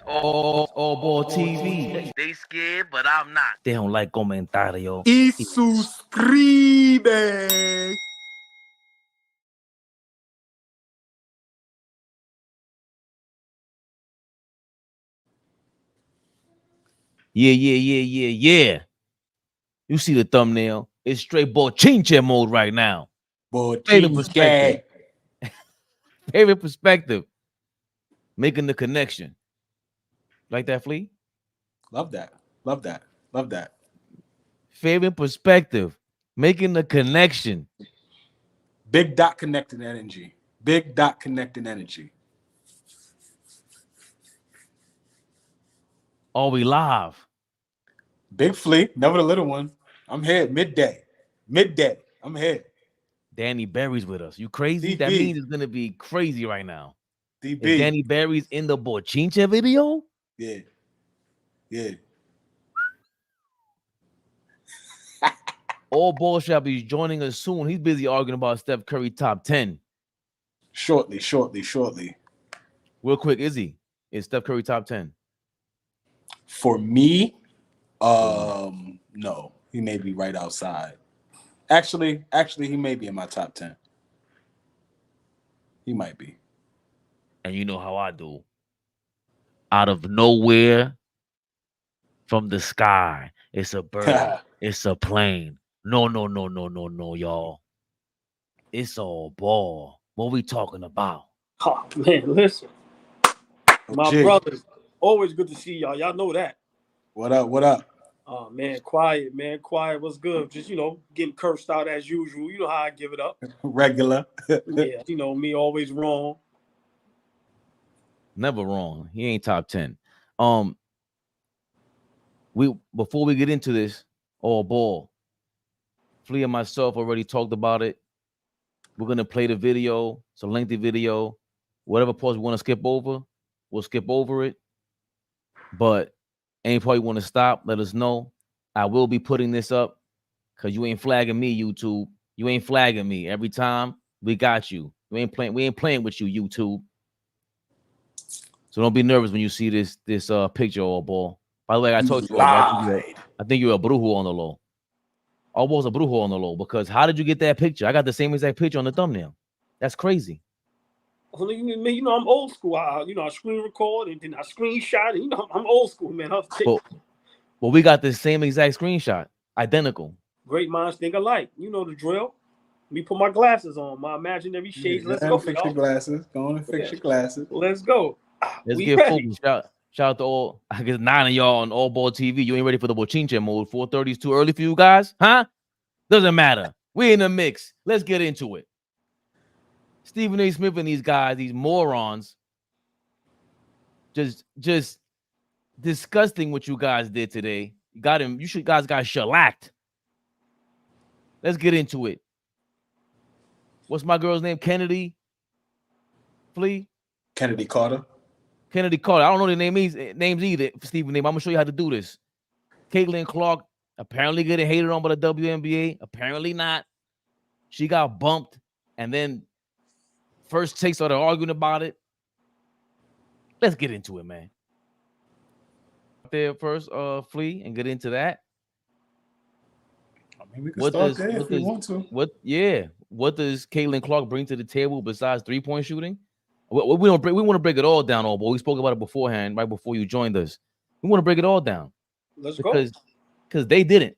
AllBall TV. They scared, but I'm not. They don't like comentario. Y suscribe. Yeah. You see the thumbnail. It's straight bochinche mode right now. Favorite perspective. Favorite perspective. Making the connection. Like that, Flea? Love that. Favorite perspective. Making the connection. Big dot connected energy. Are we live? Big Flea, never the little one. I'm here midday. I'm here. Danny Berry's with us. You crazy? DB. That means it's gonna be crazy right now. DB. Is Danny Berry's in the bochinche video? Yeah. AllBall shall be joining us soon. He's busy arguing about Steph Curry top 10. Shortly. Real quick, is Steph Curry top 10? For me, no. He may be right outside. Actually, he may be in my top 10. He might be. And you know how I do. Out of nowhere, from the sky, it's a bird. It's a plane. No, y'all. It's AllBall. What we talking about? Oh, man, listen. My brothers, always good to see y'all. Y'all know that. What up? Oh, man, quiet. What's good? Just, getting cursed out as usual. You know how I give it up. Regular. Yeah, me always wrong. Never wrong. He ain't top 10. Before we get into this, AllBall, Flea and myself already talked about it. We're gonna play the video. It's a lengthy video. Whatever parts we want to skip over, we'll skip over it. But any part you want to stop, let us know. I will be putting this up because you ain't flagging me, YouTube. You ain't flagging me every time. We got you. We ain't playing with you, YouTube. So don't be nervous when you see this picture, AllBall. By the way, I told you, I think you're a brujo on the low. AllBall's a brujo on the low because how did you get that picture? I got the same exact picture on the thumbnail. That's crazy. I'm old school. I screen record and then I screenshot it. I'm old school, man. Well, we got the same exact screenshot, identical. Great minds think alike. You know the drill. Let me put my glasses on, my imaginary shades. Let's go. Fix your glasses. Go on and fix your glasses. Let's go. Let's get focused. Shout out to all, I guess 9 of y'all on AllBall TV. You ain't ready for the bochinche mode. 4:30 is too early for you guys, huh? Doesn't matter. We in the mix. Let's get into it. Stephen A. Smith and these guys, these morons, just disgusting what you guys did today. You guys got shellacked. Let's get into it. What's my girl's name? Kennedy? Flea? Kennedy Carter. I don't know the names either. Stephen name. I'm gonna show you how to do this. Caitlin Clark apparently getting hated on by the WNBA. Apparently not. She got bumped, and then first takes started arguing about it. Let's get into it, man. There first, Flea, and get into that. I mean, we can start there if we want to. What does Caitlin Clark bring to the table besides 3-point shooting? We want to break it all down, AllBall. We spoke about it beforehand, right before you joined us. We want to break it all down. Let's go. Because they didn't.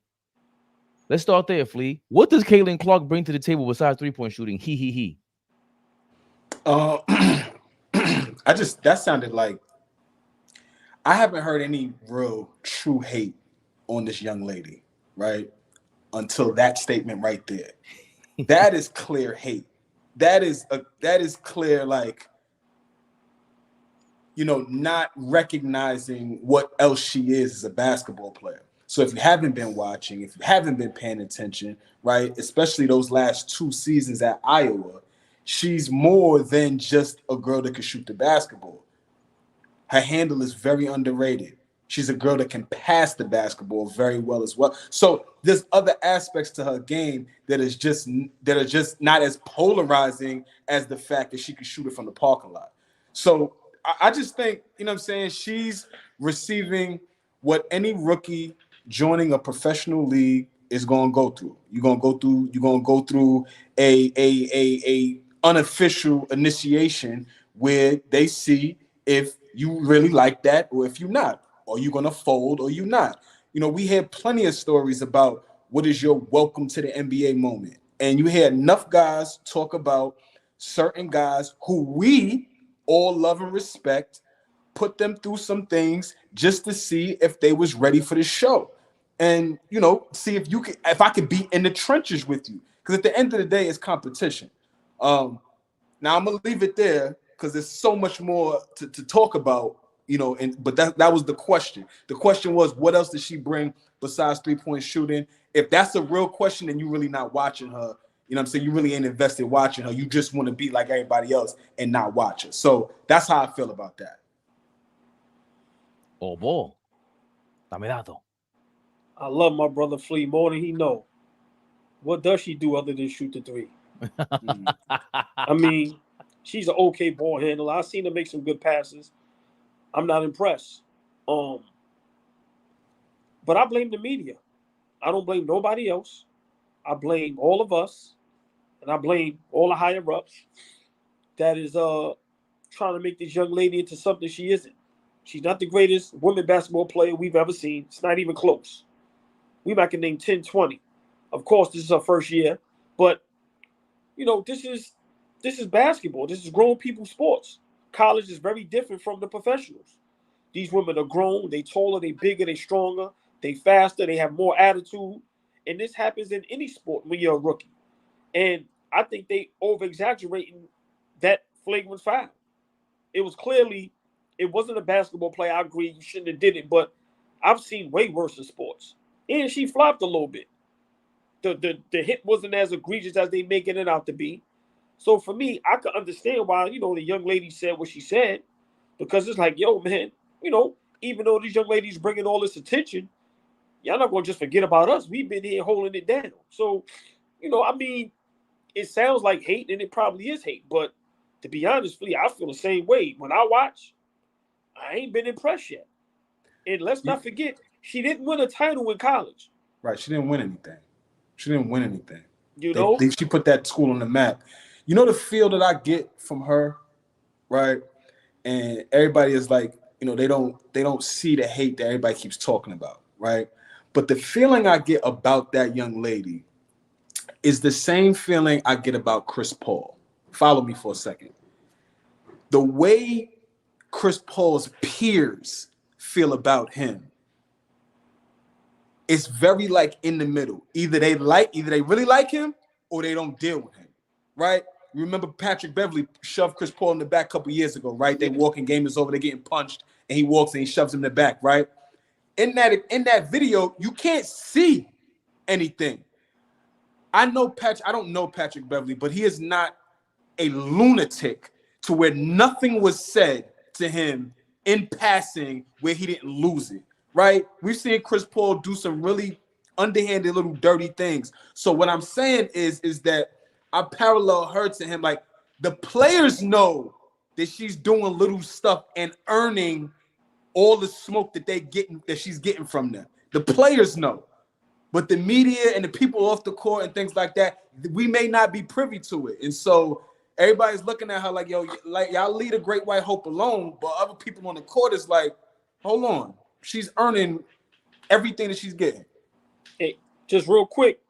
Let's start there, Flea. What does Caitlin Clark bring to the table besides 3-point shooting? He. That sounded like I haven't heard any real true hate on this young lady, right? Until that statement right there. That is clear hate. That is clear, like, not recognizing what else she is as a basketball player. So if you haven't been watching, if you haven't been paying attention, right, especially those last 2 seasons at Iowa, she's more than just a girl that can shoot the basketball. Her handle is very underrated. She's a girl that can pass the basketball very well as well. So there's other aspects to her game that are just not as polarizing as the fact that she can shoot it from the parking lot. So I just think, you know what I'm saying, she's receiving what any rookie joining a professional league is going to go through. You're going to go through a unofficial initiation where they see if you really like that or if you're not. Or you're going to fold or you're not. You know, we had plenty of stories about what is your welcome to the NBA moment. And you hear enough guys talk about certain guys who we all love and respect, put them through some things just to see if they was ready for the show. And, you know, see if I could be in the trenches with you. Because at the end of the day, it's competition. Now I'm gonna leave it there because there's so much more to talk about, you know, but that was the question. The question was, what else does she bring besides 3-point shooting? If that's a real question, then you really not watching her. You know what I'm saying? You really ain't invested watching her. You just want to be like everybody else and not watch her. So that's how I feel about that. Oh, ball. Dame. I love my brother Flea more than he know. What does she do other than shoot the three? I mean, she's an okay ball handler. I've seen her make some good passes. I'm not impressed. But I blame the media. I don't blame nobody else. I blame all of us, and I blame all the higher ups that is trying to make this young lady into something she isn't. She's not the greatest women basketball player we've ever seen. It's not even close. We might can name 10, 20. Of course, this is her first year, but you know, this is basketball. This is grown people sports. College is very different from the professionals. These women are grown, they taller, they bigger, they stronger, they faster, they have more attitude. And this happens in any sport when you're a rookie. And I think they over-exaggerating that flagrant foul. It was clearly, it wasn't a basketball play. I agree, you shouldn't have did it, but I've seen way worse in sports. And she flopped a little bit. The hit wasn't as egregious as they making it out to be. So for me, I could understand why, you know, the young lady said what she said, because it's like, yo, man, you know, even though these young ladies bringing all this attention, y'all not going to just forget about us. We've been here holding it down. So, you know, I mean, it sounds like hate, and it probably is hate. But to be honest, Flea, I feel the same way. When I watch, I ain't been impressed yet. And let's not forget, she didn't win a title in college. Right. She didn't win anything. You know? She put that school on the map. You know the feel that I get from her, right? And everybody is like, you know, they don't see the hate that everybody keeps talking about, right? But the feeling I get about that young lady is the same feeling I get about Chris Paul. Follow me for a second. The way Chris Paul's peers feel about him, it's very like in the middle. Either they really like him or they don't deal with him, right? You remember Patrick Beverly shoved Chris Paul in the back a couple years ago, right? They walking, game is over, they're getting punched, and he walks and he shoves him in the back, right? In that video, you can't see anything. I don't know Patrick Beverly, but he is not a lunatic to where nothing was said to him in passing where he didn't lose it, right? We've seen Chris Paul do some really underhanded little dirty things. So what I'm saying is that I parallel her to him. Like, the players know that she's doing little stuff and earning all the smoke that she's getting from them. The players know. But the media and the people off the court and things like that, we may not be privy to it. And so everybody's looking at her like, yo, like, y'all leave a great white hope alone. But other people on the court is like, hold on. She's earning everything that she's getting. Hey, just real quick.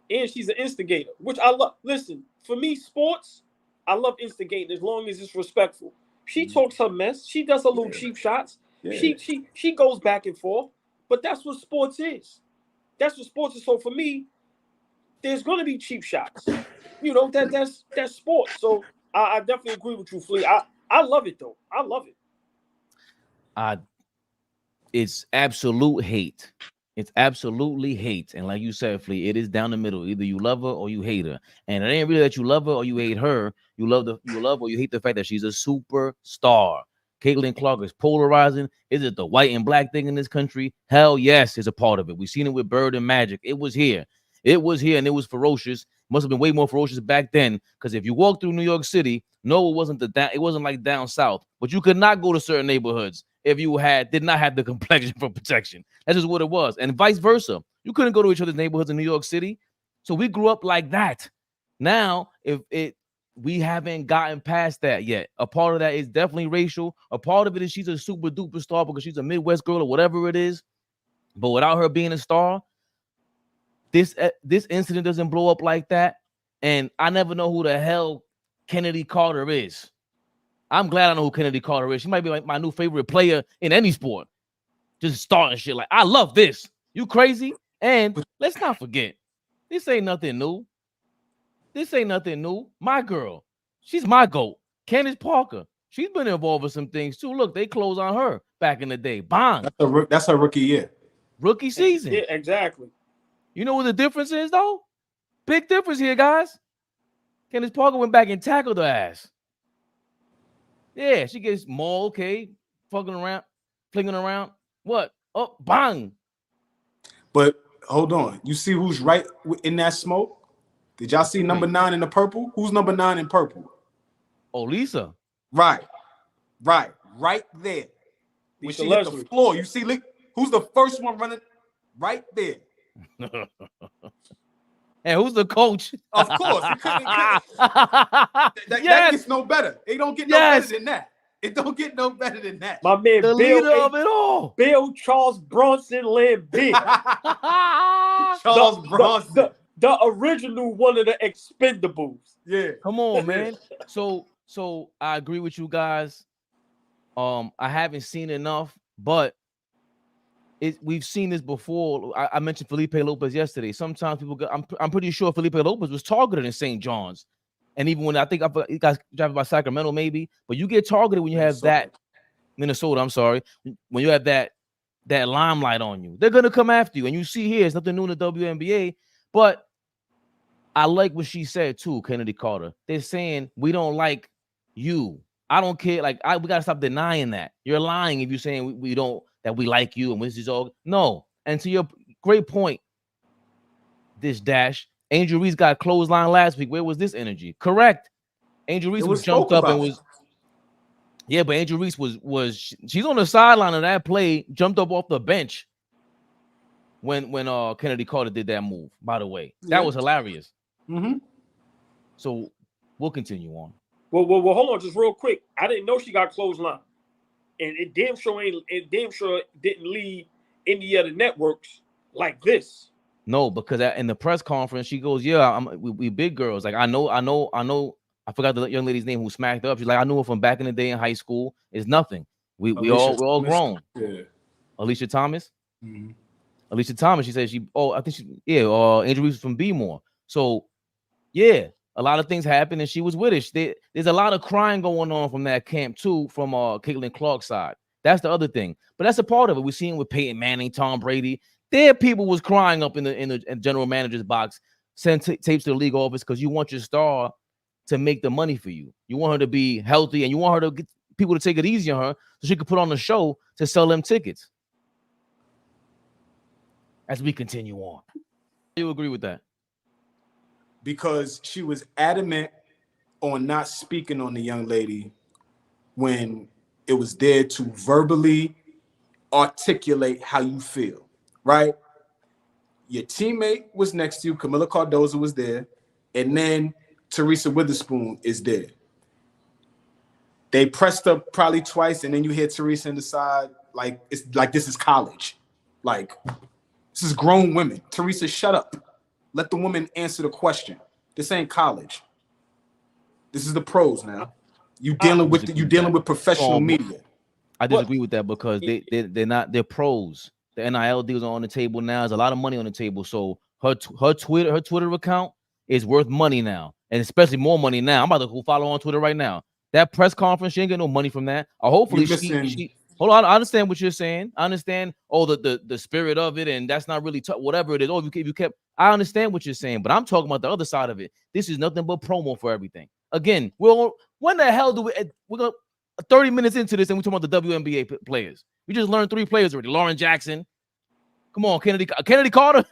And she's an instigator, which I love. Listen, for me, sports, I love instigating as long as it's respectful. She talks her mess. She does her little cheap shots. Yeah. She goes back and forth. But that's what sports is. That's what sports is. So for me, there's going to be cheap shots. You know, that's sports. So I definitely agree with you, Flea. I love it, though. I love it. It's absolute hate. It's absolutely hate. And like you said, Flea, it is down the middle. Either you love her or you hate her. And it ain't really that you love her or you hate her. You love or you hate the fact that she's a superstar. Caitlin Clark is polarizing. Is it the white and black thing in this country? Hell yes, it's a part of it. We've seen it with Bird and Magic. It was here. And it was ferocious. must have been way more ferocious back then. Because if you walk through New York City, no, it wasn't it wasn't like down south. But you could not go to certain neighborhoods if you did not have the complexion for protection. That's just what it was, and vice versa. You couldn't go to each other's neighborhoods in New York City. So we grew up like that. Now, we haven't gotten past that yet. A part of that is definitely racial. A part of it is she's a super duper star because she's a Midwest girl or whatever it is. But without her being a star, this incident doesn't blow up like that. And I never know who the hell Kennedy Carter is. I'm glad I know who Kennedy Carter is. She might be like my new favorite player in any sport. Just starting shit like, I love this. You crazy? And let's not forget, this ain't nothing new. This ain't nothing new. My girl, she's my GOAT. Candace Parker, she's been involved with some things too. Look, they closed on her back in the day. Bang. That's her rookie year. Rookie season. Yeah, exactly. You know what the difference is, though? Big difference here, guys. Candace Parker went back and tackled her ass. Yeah, she gets mauled, okay, fucking around, flinging around. What? Oh, bang. But hold on. You see who's right in that smoke? Did y'all see number 9 in the purple? Who's number 9 in purple? Oh, Lisa. Right there. When she hit the floor, you see who's the first one running? Right there. And who's the coach? Of course. That gets no better. It don't get no better than that. It don't get no better than that. My man, the leader of it all. Bill Charles Bronson Lambert. Charles Bronson. The original one of the Expendables. Yeah. Come on, man. So I agree with you guys. I haven't seen enough, but we've seen this before. I mentioned Felipe Lopez yesterday. Sometimes people I'm pretty sure Felipe Lopez was targeted in St. John's. And even when you guys driving by Sacramento, maybe, but you get targeted when you have Minnesota, I'm sorry, when you have that limelight on you. They're gonna come after you. And you see here, it's nothing new in the WNBA, but I like what she said too, Kennedy Carter. They're saying we don't like you. I don't care. Like we gotta stop denying that. You're lying if you're saying we don't that we like you and this is all. No. And to your great point, this dash. Angel Reese got clothesline last week. Where was this energy? Correct. Angel Reese was jumped up and was. Yeah, but Angel Reese was she's on the sideline of that play, jumped up off the bench when Kennedy Carter did that move. By the way, that was hilarious. Mm-hmm. So we'll continue on. Well, hold on, just real quick. I didn't know she got clothesline, and it damn sure didn't lead any other networks like this. No, because in the press conference, she goes, "Yeah, we big girls. Like I know. I forgot the young lady's name who smacked her up. She's like, I knew her from back in the day in high school. It's nothing. We're all grown." Yeah. Alicia Thomas. Mm-hmm. Alicia Thomas. She said Angel Reese was from B-More. So yeah, a lot of things happened, and she was with it. There's a lot of crying going on from that camp too, from Caitlin Clark's side. That's the other thing. But that's a part of it. We're seeing with Peyton Manning, Tom Brady. There, people was crying up in the general manager's box, send tapes to the league office because you want your star to make the money for you. You want her to be healthy, and you want her to get people to take it easy on her so she could put on the show to sell them tickets. As we continue on, you agree with that? Because she was adamant on not speaking on the young lady when it was there to verbally articulate how you feel. Right? Your teammate was next to you. Camila Cardozo was there. And then Teresa Witherspoon is there. They pressed her probably twice, and then you hear Teresa in the side like it's like this is college. Like, this is grown women. Teresa, shut up. Let the woman answer the question. This ain't college. This is the pros now. You dealing with professional media. I disagree with that because they're pros. The NIL deals are on the table now. There's a lot of money on the table. So her Twitter account is worth money now, and especially more money now. I'm about to go follow on Twitter right now. That press conference, she ain't getting no money from that. Hopefully she hold on. I understand what you're saying. I understand the spirit of it, and that's not really whatever it is. If you kept, I understand what you're saying, but I'm talking about the other side of it. This is nothing but promo for everything. Again, when the hell we're gonna 30 minutes into this and we're talking about the WNBA players. We just learned 3 players already. Lauren Jackson. Come on, Kennedy Carter.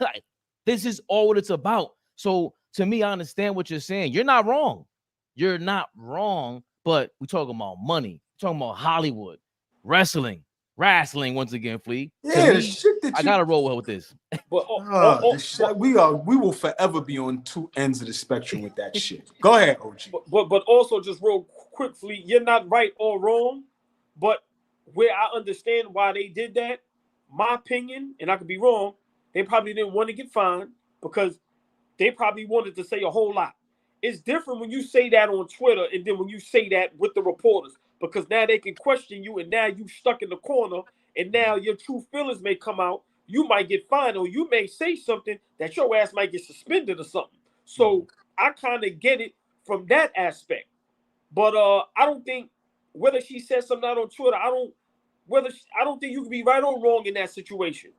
This is all what it's about. So to me, I understand what you're saying. You're not wrong. You're not wrong. But we're talking about money. We're talking about Hollywood, wrestling once again, Flea. Yeah, the shit that I gotta roll with this. But the shit, we will forever be on two ends of the spectrum with that shit. Go ahead, OG. But also just real quickly, you're not right or wrong, but where I understand why they did that, my opinion, and I could be wrong, they probably didn't want to get fined because they probably wanted to say a whole lot. It's different when you say that on Twitter and then when you say that with the reporters, because now they can question you and now you stuck in the corner and now your true feelings may come out. You might get fined or you may say something that your ass might get suspended or something. So I kind of get it from that aspect. But I don't think whether she said something out on Twitter, I don't think you can be right or wrong in that situation.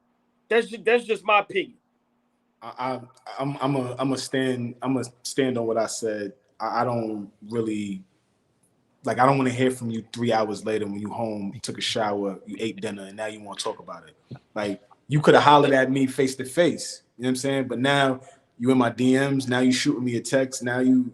That's just my opinion. I'm a stand on what I said. I don't really like. I don't want to hear from you 3 hours later when you home, you took a shower, you ate dinner, and now you want to talk about it. Like you could have hollered at me face to face. You know what I'm saying? But now you in my DMs. Now you shooting me a text. Now you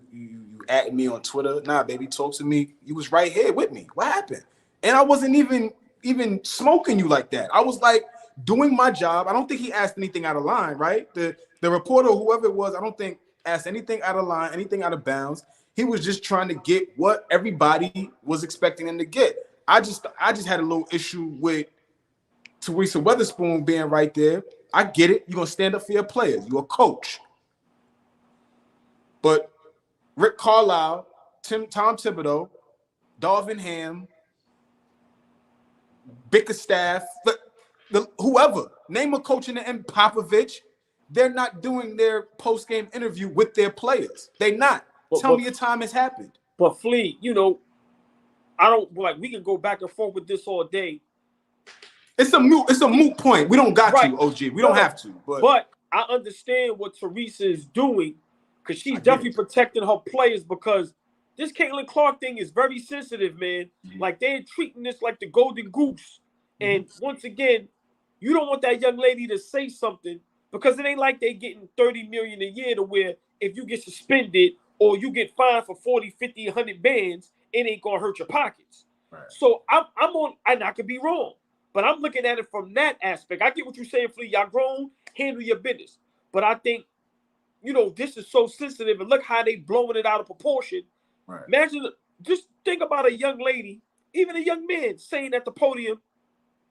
at me on Twitter. Nah, baby, talk to me. You was right here with me. What happened? And I wasn't even smoking you like that. I was like doing my job. I don't think he asked anything out of line, right? The reporter, whoever it was, I don't think asked anything out of line, anything out of bounds. He was just trying to get what everybody was expecting him to get. I just had a little issue with Teresa Weatherspoon being right there. I get it. You're gonna stand up for your players. You're a coach. But Rick Carlisle, Tom Thibodeau, Darvin Ham, Bickerstaff, whoever, name a coach in the end, Popovich, they're not doing their post-game interview with their players. They're not. Tell me your time has happened. But Flea, I don't like. We can go back and forth with this all day. It's a moot point. We don't got to, OG. We don't have to. But I understand what Teresa is doing because she's definitely protecting her players because this Caitlin Clark thing is very sensitive, man. Mm-hmm. Like they're treating this like the golden goose. Mm-hmm. And once again, you don't want that young lady to say something because it ain't like they getting $30 million a year to where if you get suspended or you get fined for 40, 50, 100 bands, it ain't gonna hurt your pockets. Right. So I'm on, and I could be wrong, but I'm looking at it from that aspect. I get what you're saying, Flea. Y'all grown, handle your business. But I think, this is so sensitive, and look how they blowing it out of proportion. Right. Imagine, just think about a young lady, even a young man, saying at the podium,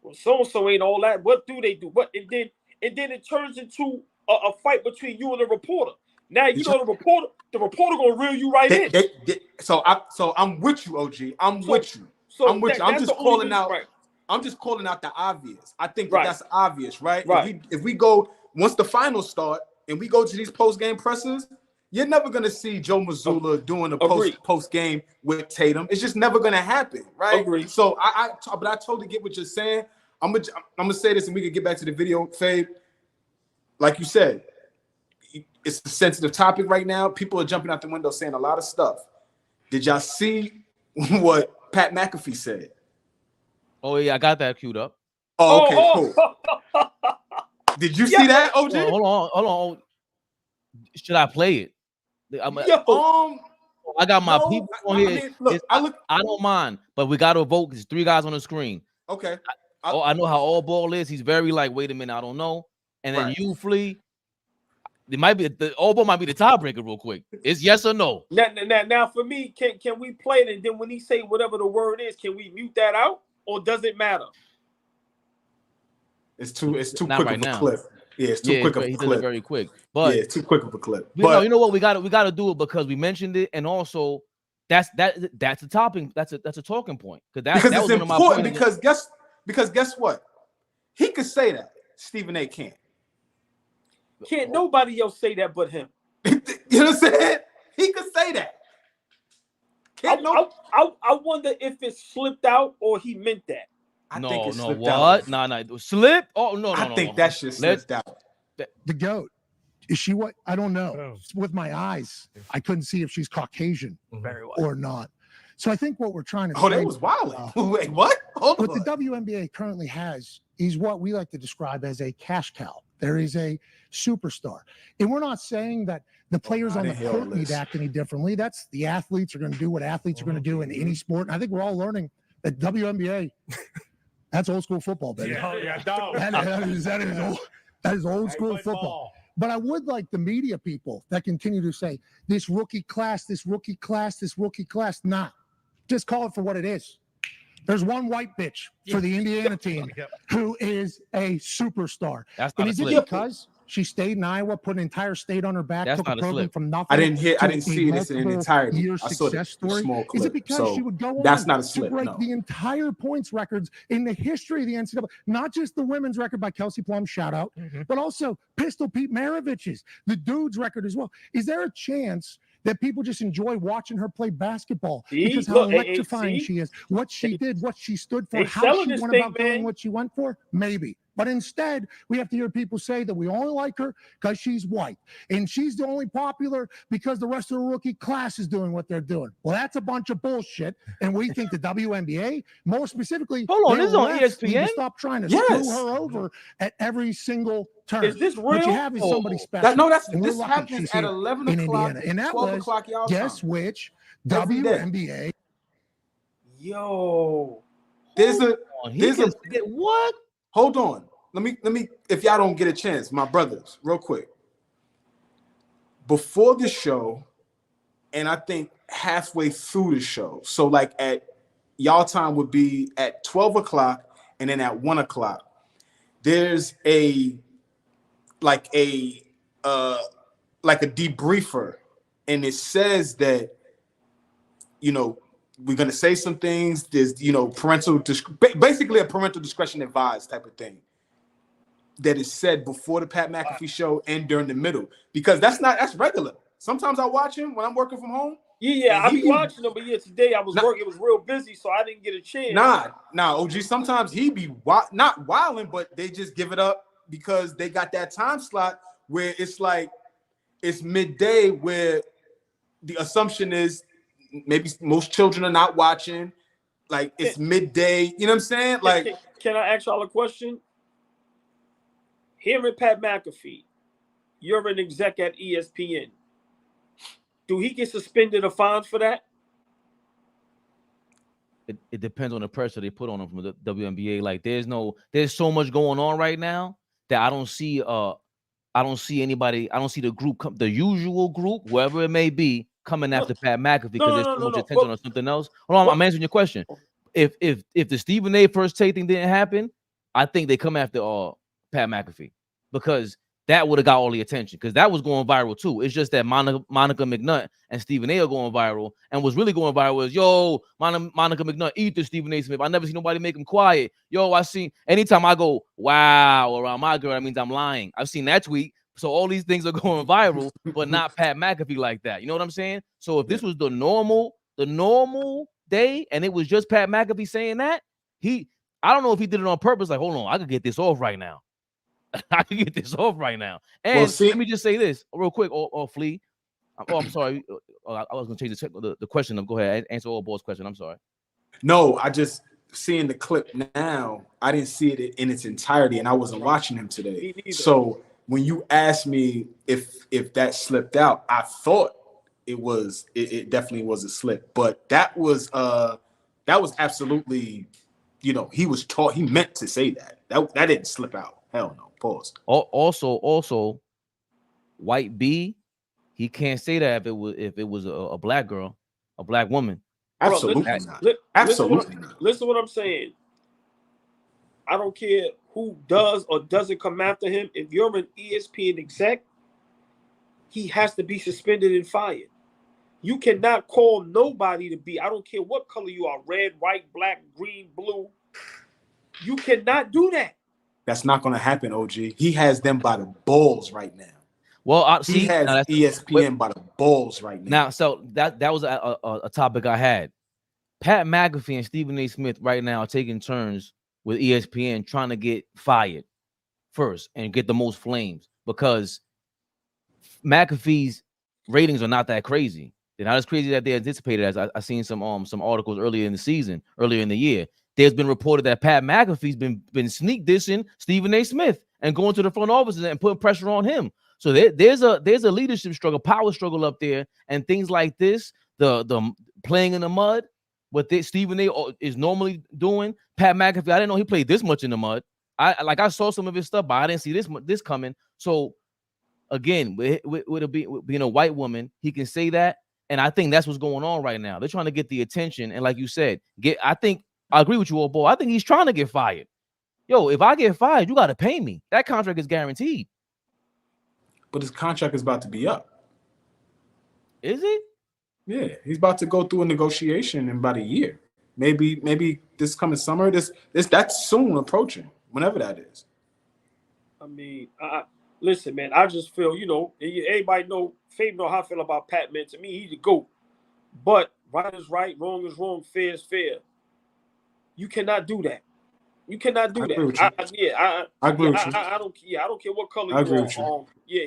"Well, so-and-so ain't all that. What do they do?" What and then it turns into a fight between you and the reporter. Now the reporter gonna reel you right in. So I'm with you, OG. I'm with you. I'm with you. I'm just calling out. Right. I'm just calling out the obvious. I think that's obvious, right? Right. If we go once the finals start and we go to these post-game pressers, you're never gonna see Joe Mazzulla doing a post game with Tatum. It's just never gonna happen, right? Agreed. So but I totally get what you're saying. I'm gonna say this, and we can get back to the video, Fabe. Like you said, it's a sensitive topic right now. People are jumping out the window saying a lot of stuff. Did y'all see what Pat McAfee said? Oh yeah, I got that queued up. Oh, okay, cool. Did you see that, OG? Hold on. Should I play it? I got my people on here. I don't mind, but we got to vote. There's 3 guys on the screen. Okay. I know how AllBall is. He's very like, wait a minute, I don't know. And then you, Flea, it might be the AllBall might be the tiebreaker real quick. It's yes or no. Now for me, can we play it? And then when he say whatever the word is, can we mute that out, or does it matter? It's too quick of a clip. Yeah, it's too quick of a clip. He does it very quick. But it's too quick of a clip. But you know what? We got to do it because we mentioned it, and also that's a topic. That's a talking point because it's one important. Because guess what? He could say that. Stephen A. can't. Can't nobody else say that but him. You know what I'm saying? He could say that. I wonder if it slipped out or he meant that. I think it slipped out. No. Slip? Oh, no. I think that shit slipped out. The GOAT. Is she what? I don't know. With my eyes, I couldn't see if she's Caucasian or not. So I think what we're trying to say. Oh, that was wild. Wait, what? What the WNBA currently has is what we like to describe as a cash cow. There is a superstar. And we're not saying that the players on the court need to act any differently. That's the athletes are going to do what athletes are going to do in any sport. And I think we're all learning that WNBA, that's old school football, baby. That is old school football. But I would like the media people that continue to say, this rookie class, this rookie class, this rookie class. Nah, just call it for what it is. There's one white bitch for the Indiana team who is a superstar. That's and not is a it slip. because she stayed in Iowa, put an entire state on her back, That's took a not a program slip. from nothing? I didn't see this in entirety. Year I saw the success story. small clip. Is it because So she would go that's on not a to slip, break no. the entire points records in the history of the NCAA? Not just the women's record by Kelsey Plum, shout out, but also Pistol Pete Maravich's, the dude's record as well. Is there a chance that people just enjoy watching her play basketball because how electrifying she is, what she did, what she stood for, how she went about doing what she went for? Maybe. But instead, we have to hear people say that we only like her because she's white. And she's the only popular because the rest of the rookie class is doing what they're doing. Well, that's a bunch of bullshit. And we think the WNBA, more specifically, Hold on, this is on ESPN? need to stop trying to screw her over at every single turn. Is this real? What you have is somebody special. This happens at 11 o'clock, and that 12 was, o'clock y'all guess time. which Every day. WNBA. Yo. What? Hold on. Let me, if y'all don't get a chance, my brothers, real quick. Before the show, and I think halfway through the show, so like at y'all time would be at 12 o'clock and then at 1 o'clock, there's a debriefer, and it says that, you know, we're gonna say some things. There's, you know, basically a parental discretion advised type of thing that is said before the Pat McAfee show and during the middle, because that's regular. Sometimes I watch him when I'm working from home. Yeah, I be watching him, but today I was working. It was real busy, so I didn't get a chance. Nah, OG. Sometimes he be not wilding, but they just give it up because they got that time slot where it's like it's midday, where the assumption is maybe most children are not watching. Like it's midday. You know what I'm saying? Like, can I ask y'all a question? Hearing Pat McAfee, you're an exec at ESPN. Do he get suspended or fined for that? It depends on the pressure they put on him from the WNBA. Like there's so much going on right now that I don't see anybody. I don't see the group, the usual group, whoever it may be, coming after Pat McAfee because there's so much attention on something else. Hold on, I'm answering your question. If the Stephen A. first take thing didn't happen, I think they come after Pat McAfee because that would have got all the attention because that was going viral too. It's just that Monica Mcnutt and Stephen A. are going viral, and what's really going viral is, yo, Monica Mcnutt eat the Stephen A. Smith. I never see nobody make him quiet. Yo, I see anytime I go wow around my girl, that means I'm lying. I've seen that tweet. So all these things are going viral, but not Pat McAfee like that. You know what I'm saying? So if this was the normal day and it was just Pat McAfee saying that, I don't know if he did it on purpose. Like, hold on, I could get this off right now. I can get this off right now. And let me just say this real quick, or Flea. I'm sorry. I was going to change the question. Go ahead. Answer AllBall's question. I'm sorry. No, I just seeing the clip now. I didn't see it in its entirety, and I wasn't watching him today. So when you asked me if that slipped out, I thought it definitely was a slip. But that was absolutely, you know, he meant to say that. That didn't slip out. Hell no. Pause. Also, White B, he can't say that if it was a black girl, a black woman. Absolutely not. Absolutely not. Listen to what I'm saying. I don't care who does or doesn't come after him. If you're an ESPN exec, he has to be suspended and fired. You cannot call nobody to be, I don't care what color you are, red, white, black, green, blue. You cannot do that. That's not going to happen, OG. He has them by the balls right now. Well, he has ESPN by the balls right now. Now, so that was a topic I had. Pat McAfee and Stephen A. Smith right now are taking turns with ESPN trying to get fired first and get the most flames because McAfee's ratings are not that crazy. They're not as crazy that they anticipated. As I seen some articles earlier in the year. There's been reported that Pat McAfee's been sneak dissing Stephen A. Smith and going to the front offices and putting pressure on him. So there's a leadership struggle, power struggle up there, and things like this, the playing in the mud, what Stephen A is normally doing. Pat McAfee, I didn't know he played this much in the mud. I saw some of his stuff, but I didn't see this coming. So again, with being a white woman, he can say that, and I think that's what's going on right now. They're trying to get the attention, and like you said, I agree with you, old boy. I think he's trying to get fired. Yo, if I get fired, you got to pay me. That contract is guaranteed. But his contract is about to be up. Is it? Yeah, he's about to go through a negotiation in about a year. Maybe this coming summer. That's soon approaching, whenever that is. I mean, listen, man. I just feel, everybody know, Fabian know how I feel about Pat, man. To me, he's the GOAT. But right is right, wrong is wrong, fair is fair. You cannot do that. You cannot do that. I agree with you. I don't care what color you are. Yeah,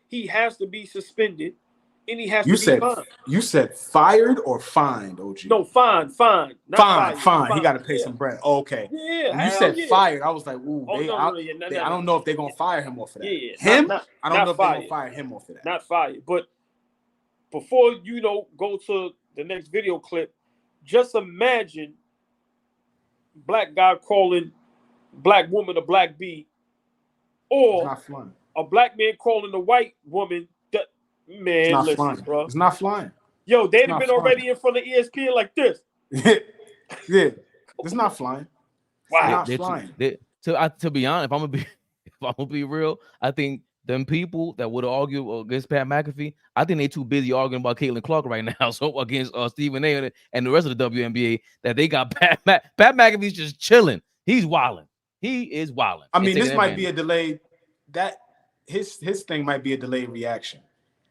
he has to be suspended, and he has to be fined. You said fired or fined, OG? No, fined. Fine. He got to pay some bread. Oh, okay. Yeah. When you said fired, I was like, ooh, I don't know if they're gonna fire him off of that. Yeah, him? I don't know if they're gonna fire him off of that. Not fired. But before go to the next video clip, just imagine black guy calling black woman a black bee, or a black man calling a white woman that man. Listen, flying. Bro, it's not flying. Yo, they'd have been already in front of ESPN like this. Yeah, it's not flying. Wow, it's not flying. To be honest, if I'm gonna be real, I think them people that would argue against Pat McAfee, I think they too busy arguing about Caitlin Clark right now. So against Stephen A and the rest of the WNBA, that they got Pat McAfee's just chilling. He's wilding. He is wilding. I mean, this might be a delay. That his thing might be a delayed reaction.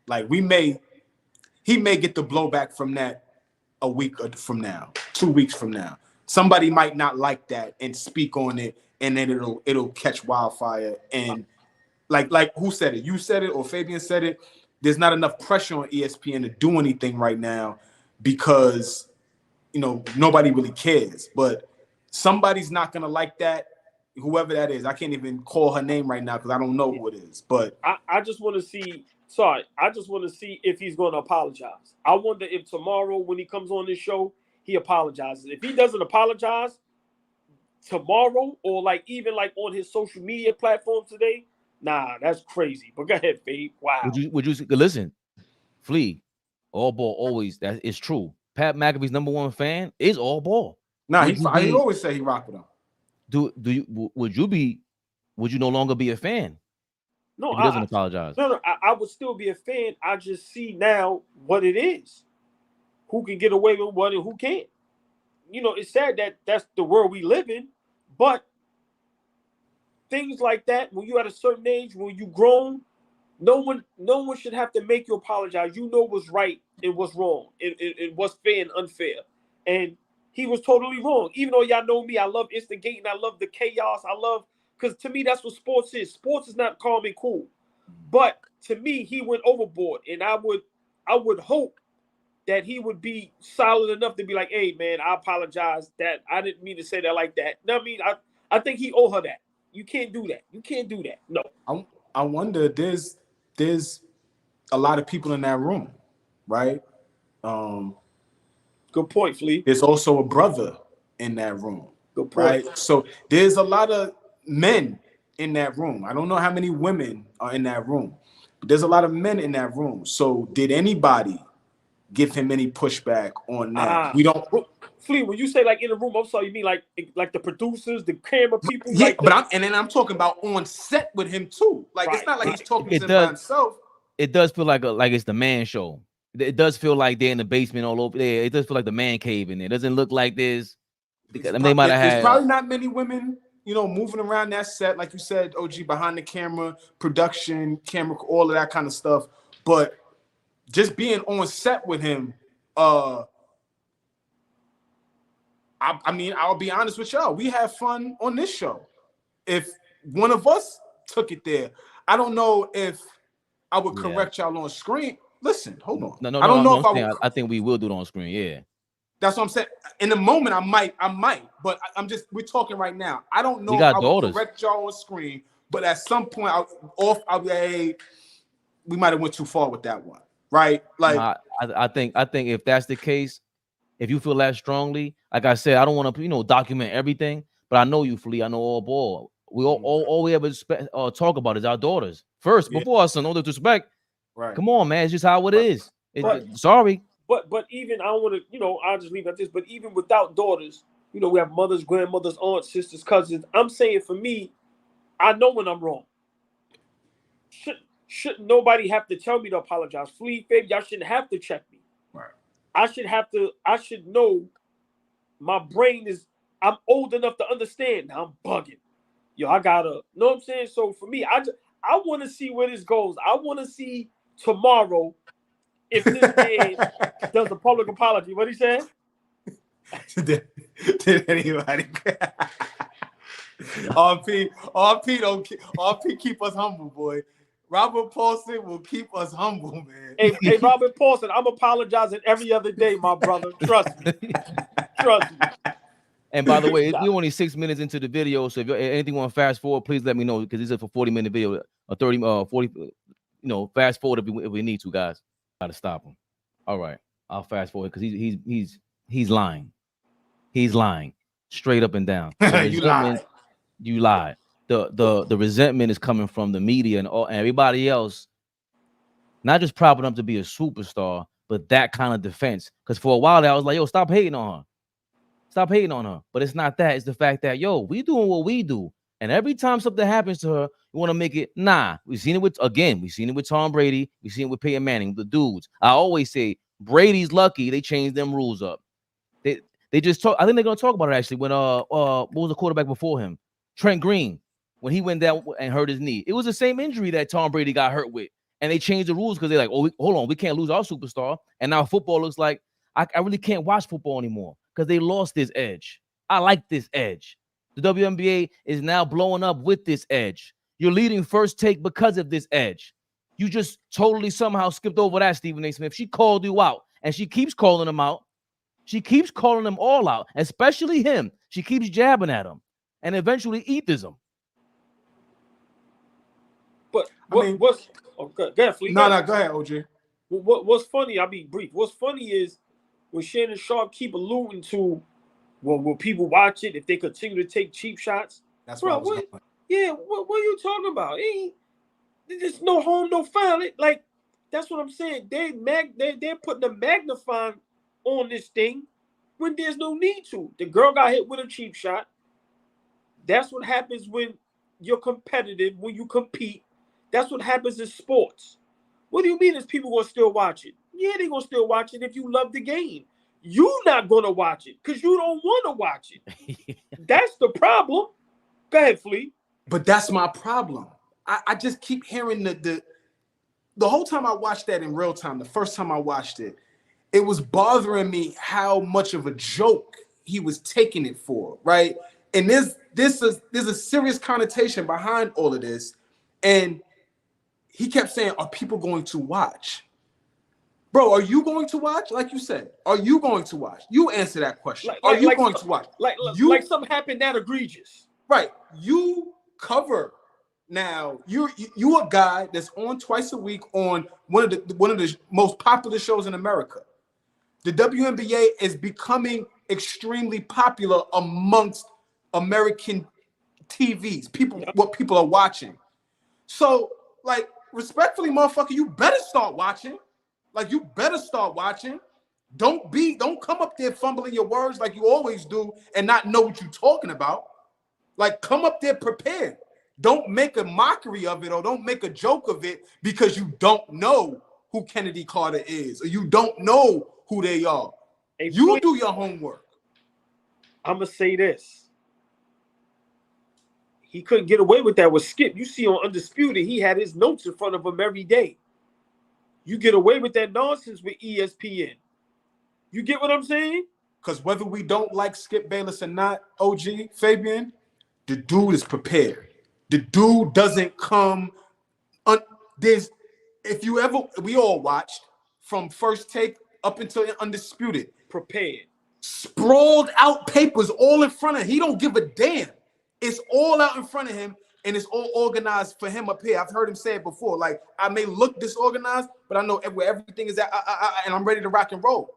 Like he may get the blowback from that a week from now, 2 weeks from now. Somebody might not like that and speak on it, and then it'll catch wildfire. And like who said it? You said it, or Fabian said it. There's not enough pressure on ESPN to do anything right now because nobody really cares. But somebody's not gonna like that. Whoever that is, I can't even call her name right now because I don't know who it is. But I just want to see. Sorry, I just want to see if he's going to apologize. I wonder if tomorrow when he comes on this show, he apologizes. If he doesn't apologize tomorrow, or even on his social media platforms today, nah, that's crazy. But go ahead, Fabe. Wow. Would you listen? Flea, all ball always. That is true. Pat McAfee's #1 fan is all ball. Nah, he always say he rock with him. Would you no longer be a fan? No, if he doesn't apologize. No, I would still be a fan. I just see now what it is. Who can get away with what and who can't. It's sad that that's the world we live in, but things like that, when you're at a certain age, when you grown, no one should have to make you apologize. You know what's right and what's wrong, and what's fair and unfair. And he was totally wrong. Even though y'all know me, I love instigating, I love the chaos, because to me, that's what sports is. Sports is not calm and cool. But to me, he went overboard. And I would hope that he would be solid enough to be like, hey, man, I apologize. That I didn't mean to say that like that. No, I mean, I think he owe her that. You can't do that. You can't do that. No. I wonder, there's a lot of people in that room, right? Good point, Flea. There's also a brother in that room. Good point. Right? So there's a lot of men in that room. I don't know how many women are in that room, but there's a lot of men in that room. So did anybody give him any pushback on that? We don't. Flea, when you say in the room, I'm sorry, you mean like the producers, the camera people? Yeah, I'm talking about on set with him too. It's not like he's talking to him by himself. It does feel like it's the man show. It does feel like they're in the basement all over there. It does feel like the man cave in there. It doesn't look like this. They might have had. There's probably not many women, moving around that set, like you said, OG, behind the camera, production, camera, all of that kind of stuff. But just being on set with him, I mean, I'll be honest with y'all. We have fun on this show. If one of us took it there, I don't know if I would correct y'all on screen. Listen, hold on. No, I don't know if I think we will do it on screen. Yeah. That's what I'm saying. In the moment, I might, but we're talking right now. I don't know if I would correct y'all on screen, But at some point, I'll be like, hey, we might have went too far with that one, right? Like, Nah, I think if that's the case, if you feel that strongly, like I said, I don't want to document everything, but I know you, Flea. I know AllBall. We all we ever talk about is our daughters first before us. So no disrespect. right? Come on, man. It's just how it is. But- Sorry. But even I don't want to, I'll just leave it at this. But even without daughters, we have mothers, grandmothers, aunts, sisters, cousins. I'm saying for me, I know when I'm wrong. Shouldn't nobody have to tell me to apologize? Flea, Fabian, y'all shouldn't have to check me. Right. I should know my brain I'm old enough to understand. Now I'm bugging. I gotta, know what I'm saying? So for me, I want to see where this goes. I want to see tomorrow if this man does a public apology. What he said? Did anybody? RP keep us humble, boy. Robert Paulson will keep us humble, man. Hey, Robert Paulson, I'm apologizing every other day, my brother. Trust me. Trust me. And by the way, we're only 6 minutes into the video, so if anything want to fast forward, please let me know, because this is a 40-minute video, a 40. Fast forward if we need to, guys. Gotta stop him. All right, I'll fast forward because he's lying. He's lying straight up and down. You lied. You lied. The resentment is coming from the media and everybody else, not just propping up to be a superstar, but that kind of defense. Because for a while there, I was like, yo, stop hating on her. Stop hating on her. But it's not that. It's the fact that, yo, we doing what we do. And every time something happens to her, you want to make it, nah. We've seen it with Tom Brady. We've seen it with Peyton Manning, the dudes. I always say, Brady's lucky they changed them rules up. They just talk. I think they're going to talk about it, actually, when, what was the quarterback before him? Trent Green. When he went down and hurt his knee. It was the same injury that Tom Brady got hurt with. And they changed the rules because they're like, hold on, we can't lose our superstar. And now football looks like I really can't watch football anymore because they lost this edge. I like this edge. The WNBA is now blowing up with this edge. You're leading First Take because of this edge. You just totally somehow skipped over that, Stephen A. Smith. She called you out, and she keeps calling them out. She keeps calling them all out, especially him. She keeps jabbing at him and eventually ethers him. But go ahead, Flea. No, go ahead, OG. What's funny? I'll be brief. What's funny is when Shannon Sharp keep alluding to, well, will people watch it if they continue to take cheap shots? That's what what are you talking about? There's no harm, no foul. Like, that's what I'm saying. They're putting a magnifying on this thing when there's no need to. The girl got hit with a cheap shot. That's what happens when you're competitive, when you compete. That's what happens in sports. What do you mean is people going to still watch it? Yeah, they're going to still watch it if you love the game. You're not going to watch it because you don't want to watch it. That's the problem. Go ahead, Flea. But that's my problem. I just keep hearing the whole time I watched that in real time, the first time I watched it, it was bothering me how much of a joke he was taking it for, right? And there's a serious connotation behind all of this. And he kept saying, are people going to watch? Bro, are you going to watch? Like you said, are you going to watch? You answer that question. Are you going to watch? Like something happened that egregious. Right. You cover now. You a guy that's on twice a week on one of the most popular shows in America. The WNBA is becoming extremely popular amongst American TVs. What people are watching. So, like, respectfully, motherfucker, you better start watching. Like, you better start watching. Don't come up there fumbling your words like you always do and not know what you're talking about. Like, come up there prepared. Don't make a mockery of it or don't make a joke of it because you don't know who Kennedy Carter is or you don't know who they are. Hey, you do your homework. I'm going to say this. He couldn't get away with that with Skip. You see on Undisputed, he had his notes in front of him every day. You get away with that nonsense with ESPN. You get what I'm saying? Because whether we don't like Skip Bayless or not, OG, Fabian, the dude is prepared. The dude doesn't come. We all watched from First Take up until Undisputed. Prepared. Sprawled out papers all in front of him. He don't give a damn. It's all out in front of him. and it's all organized for him up here. I've heard him say it before. Like, I may look disorganized, but I know where everything is at, and I'm ready to rock and roll.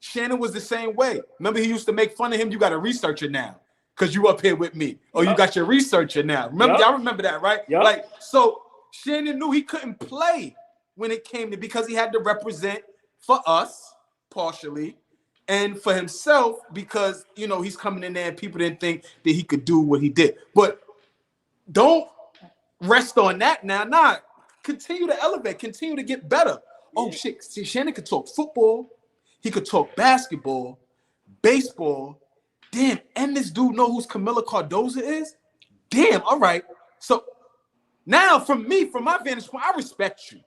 Shannon was the same way. Remember, he used to make fun of him. You got a researcher now because you up here with me. Or you got your researcher now. Remember, y'all remember that, right? Like, so Shannon knew he couldn't play when it came to, because he had to represent for us, partially, and for himself, because, you know, he's coming in there and people didn't think that he could do what he did. But don't rest on that now. Nah, continue to elevate, continue to get better. Oh, shit. See, Shannon could talk football. He could talk basketball, baseball. Damn, and this dude know who's Camila Cardoza is? Damn, all right. So now from my vantage point, I respect you.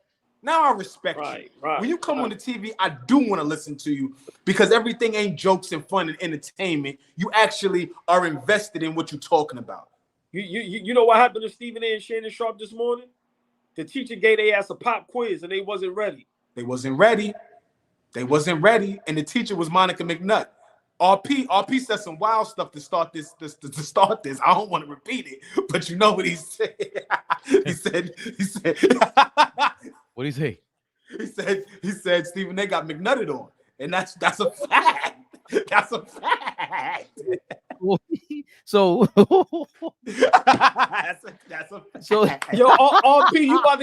Now I respect you. When you come on the TV, I do want to listen to you because everything ain't jokes and fun and entertainment. You actually are invested in what you're talking about. You know what happened to Stephen A. and Shannon Sharp this morning? The teacher gave their ass a pop quiz and they wasn't ready. They wasn't ready. And the teacher was Monica Mcnutt. RP said some wild stuff to start this. I don't want to repeat it, but you know what he said. he said. What did he say? He said Stephen A. got McNutted on, and that's a fact. That's a fact. So that's a fact. So yo, RP, you about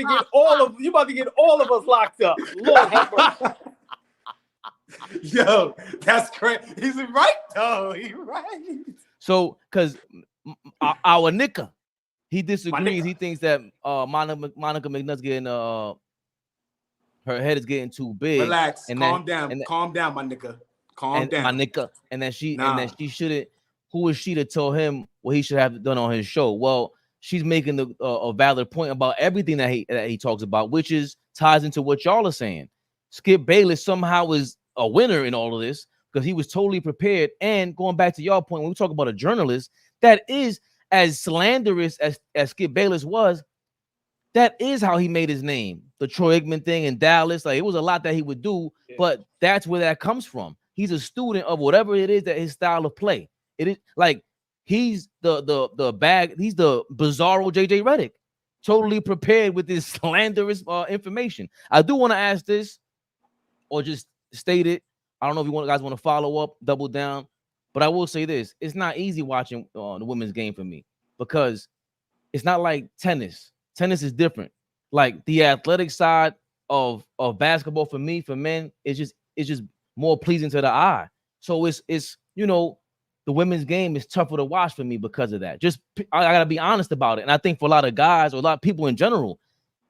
to get all of us locked up. Lord have mercy. Yo, that's crazy. He's right though. He's right. So, because our Nika, he disagrees. He thinks that Monica McNutt's getting her head is getting too big. Relax, calm down, my nigga. Calm down, my nigga. And that she shouldn't. Who is she to tell him what he should have done on his show? Well, she's making a valid point about everything that he talks about, which is ties into what y'all are saying. Skip Bayless somehow is a winner in all of this because he was totally prepared. And going back to y'all point, when we talk about a journalist that is as slanderous as Skip Bayless was, that is how he made his name. The Troy Aikman thing in Dallas, like it was a lot that he would do, but that's where that comes from. He's a student of whatever it is that his style of play. It is like he's the bizarro JJ Redick, totally prepared with this slanderous information. I do want to ask this, or just state it. I don't know if you guys want to follow up, double down, but I will say this: it's not easy watching the women's game for me because it's not like tennis. Tennis is different. Like the athletic side of basketball for me, for men, it's just more pleasing to the eye. So it's you know, the women's game is tougher to watch for me because of that. Just I gotta be honest about it. And I think for a lot of guys or a lot of people in general,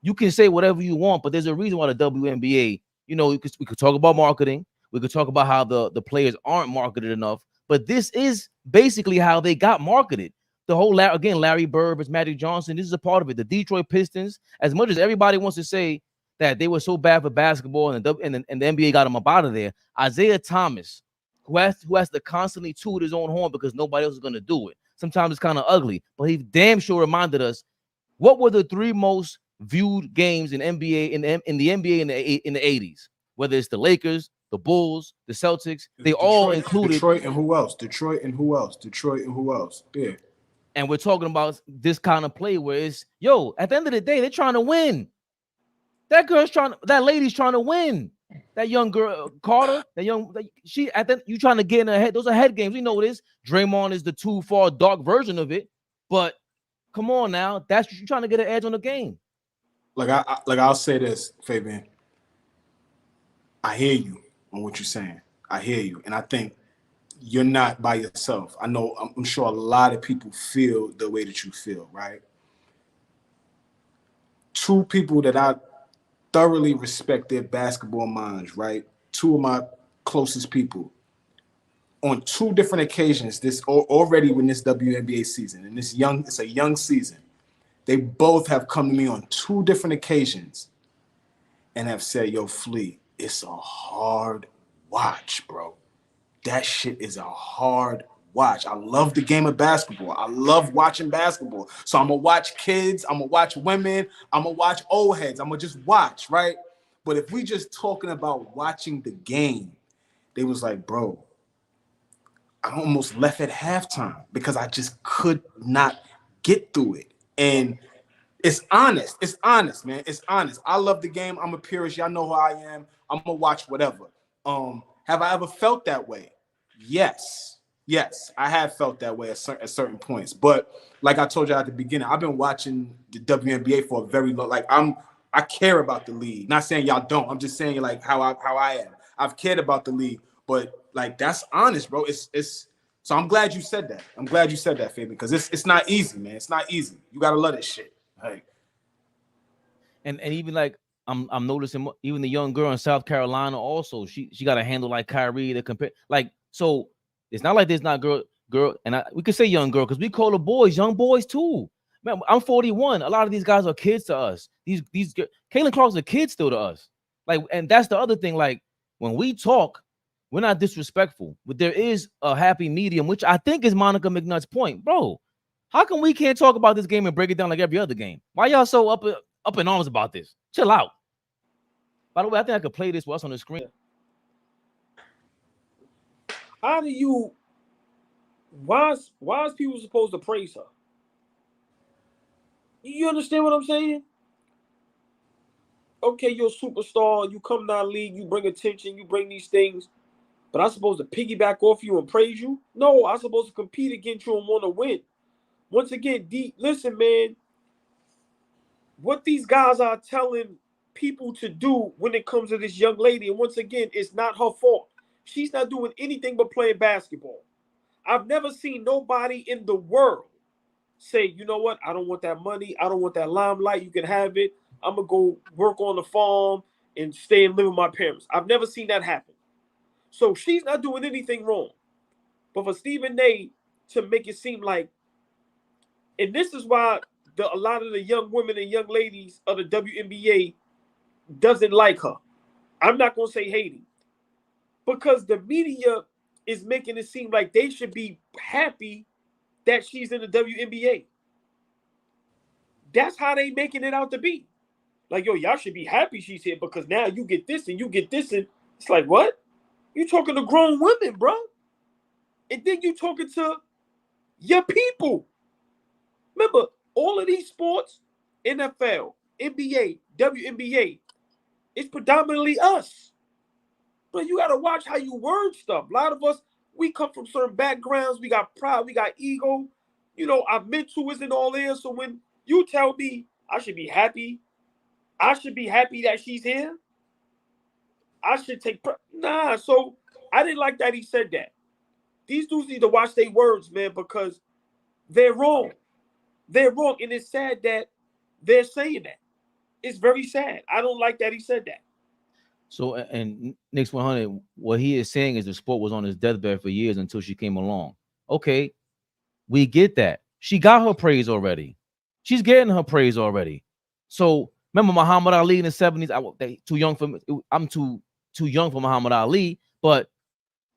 you can say whatever you want, but there's a reason why the WNBA, you know, we could talk about marketing. We could talk about how the players aren't marketed enough, but this is basically how they got marketed. The whole, again, Larry Bird versus Magic Johnson, this is a part of it. The Detroit Pistons, as much as everybody wants to say that they were so bad for basketball and the NBA got them up out of there, Isaiah Thomas, who has to constantly toot his own horn because nobody else is going to do it. Sometimes it's kind of ugly, but he damn sure reminded us what were the 3 most viewed games in NBA in the NBA in the 80s, whether it's the Lakers, the Bulls, the Celtics, they all included Detroit and who else? Yeah. And we're talking about this kind of play where it's, yo, at the end of the day, they're trying to win. That lady's trying to win. That young girl, Carter, you trying to get in her head. Those are head games. We know this. Draymond is the too far dark version of it. But come on now, that's you trying to get an edge on the game. I'll say this, Fabian. I hear you on what you're saying. I hear you, and I think you're not by yourself. I'm sure a lot of people feel the way that you feel, right? 2 people that I thoroughly respect their basketball minds, right? 2 of my closest people. On 2 different occasions, this already in this WNBA season, and it's a young season, they both have come to me on 2 different occasions and have said, yo, Flea, it's a hard watch, bro. That shit is a hard watch. I love the game of basketball. I love watching basketball. So I'm going to watch kids. I'm going to watch women. I'm going to watch old heads. I'm going to just watch, right? But if we just talking about watching the game, they was like, bro, I almost left at halftime because I just could not get through it. And it's honest. It's honest, man. It's honest. I love the game. I'm a purist. Y'all know who I am. I'm gonna watch whatever. Have I ever felt that way? Yes. Yes, I have felt that way at certain points. But like I told you at the beginning, I've been watching the WNBA for a very long. Like I care about the league. Not saying y'all don't. I'm just saying like how I am. I've cared about the league, but like that's honest, bro. It's. So I'm glad you said that. I'm glad you said that, Fabian, because it's not easy, man. It's not easy. You gotta love this shit. Hey. And even like I'm noticing even the young girl in South Carolina also she got a handle like Kyrie to compare. Like so, it's not like there's not girl, and we could say young girl because we call the boys young boys too. Man, I'm 41. A lot of these guys are kids to us. These Caitlin Clark's a kid still to us. Like, and that's the other thing. Like when we talk, we're not disrespectful, but there is a happy medium, which I think is Monica McNutt's point, bro. How come we can't talk about this game and break it down like every other game? Why y'all so up in arms about this? Chill out. By the way, I think I could play this for us on the screen. How do you? Why is people supposed to praise her? You understand what I'm saying? Okay, you're a superstar. You come down the league. You bring attention. You bring these things. But I'm supposed to piggyback off you and praise you? No, I'm supposed to compete against you and want to win. Once again, listen, man. What these guys are telling people to do when it comes to this young lady, and once again, it's not her fault. She's not doing anything but playing basketball. I've never seen nobody in the world say, you know what? I don't want that money. I don't want that limelight. You can have it. I'm going to go work on the farm and stay and live with my parents. I've never seen that happen. So she's not doing anything wrong. But for Stephen A to make it seem like, and this is why a lot of the young women and young ladies of the WNBA doesn't like her. I'm not going to say hating. Because the media is making it seem like they should be happy that she's in the WNBA. That's how they making it out to be. Like, yo, y'all should be happy she's here because now you get this and you get this. And it's like, what? You talking to grown women, bro. And then you talking to your people. Remember, all of these sports, NFL, NBA, WNBA, it's predominantly us. But you got to watch how you word stuff. A lot of us, we come from certain backgrounds. We got pride. We got ego. You know, our mental isn't all there. So when you tell me I should be happy that she's here, I should take nah. So I didn't like that he said that. These dudes need to watch their words, man, because they're wrong. They're wrong. And it's sad that they're saying that. It's very sad. I don't like that he said that. So, and Knicks 100, what he is saying is the sport was on his deathbed for years until she came along. Okay, we get that. She got her praise already. She's getting her praise already. So, remember Muhammad Ali in the 70s? They too young for me. I'm too young for Muhammad Ali, but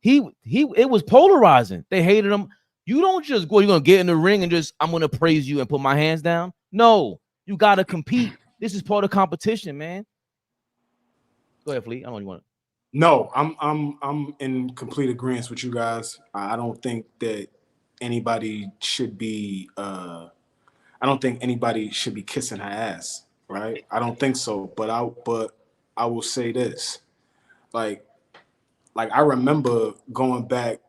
it was polarizing. They hated him. You don't just go, you're going to get in the ring and just, I'm going to praise you and put my hands down. No, you got to compete. This is part of competition, man. Go ahead, Fleet. I don't know what you want. No, I'm in complete agreement with you guys. I don't think that anybody should be I don't think anybody should be kissing her ass, right? I don't think so. But I will say this. Like I remember going back,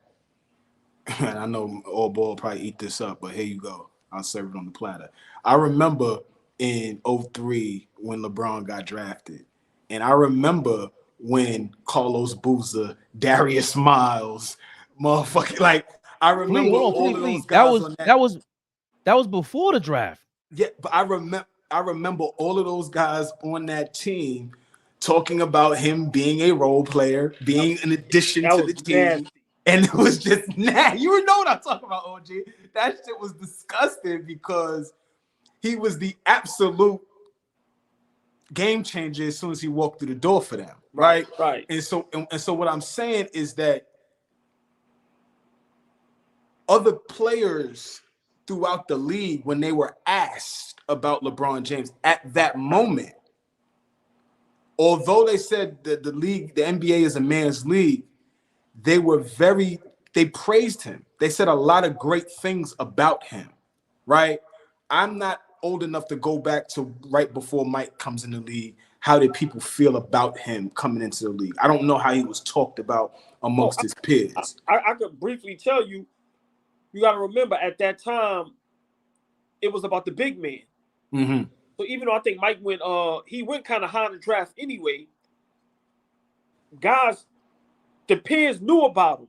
and I know AllBall will probably eat this up, but here you go. I'll serve it on the platter. I remember in 2003 when LeBron got drafted. And I remember when Carlos Boozer, Darius Miles, motherfucking, like, I remember all of those guys that was before the draft. Yeah, but I remember all of those guys on that team talking about him being a role player, being an addition to the team. Nasty. And it was just you know what I'm talking about, OG. That shit was disgusting because he was the absolute game changer as soon as he walked through the door for them, right? Right. And so what I'm saying is that other players throughout the league, when they were asked about LeBron James at that moment, although they said that the NBA is a man's league, they praised him. They said a lot of great things about him, right? I'm not old enough to go back to right before Mike comes in the league. How did people feel about him coming into the league? I don't know how he was talked about amongst his peers. I could briefly tell you. You got to remember, at that time, it was about the big man. Mm-hmm. So even though I think Mike went kind of high in the draft anyway, guys, the peers knew about him.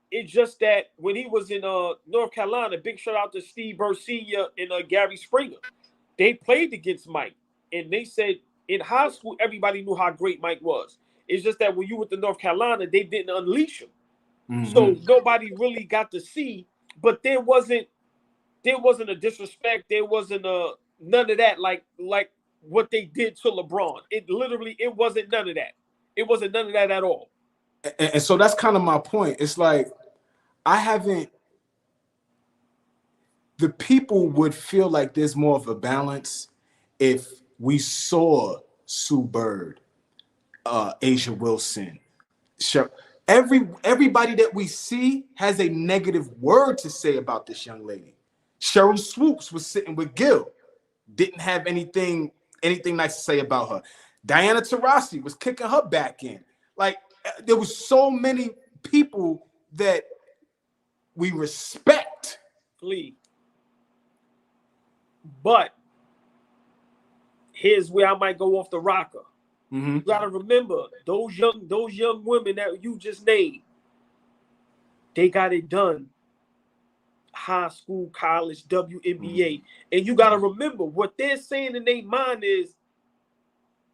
It's just that when he was in North Carolina, big shout out to Steve Burr Sr. and Gary Springer. They played against Mike, and they said in high school everybody knew how great Mike was. It's just that when you went to North Carolina, they didn't unleash him, so nobody really got to see. But there wasn't a disrespect. There wasn't none of that like what they did to LeBron. It wasn't none of that. It wasn't none of that at all. And so that's kind of my point. It's like the people would feel like there's more of a balance if we saw Sue Bird, Asia Wilson, everybody that we see has a negative word to say about this young lady. Cheryl Swoops was sitting with Gil, didn't have anything nice to say about her. Diana Taurasi was kicking her back in. Like, there was so many people that we respect. But here's where I might go off the rocker. You gotta remember those young women that you just named, they got it done. High school, college, WNBA. And you gotta remember what they're saying in their mind is,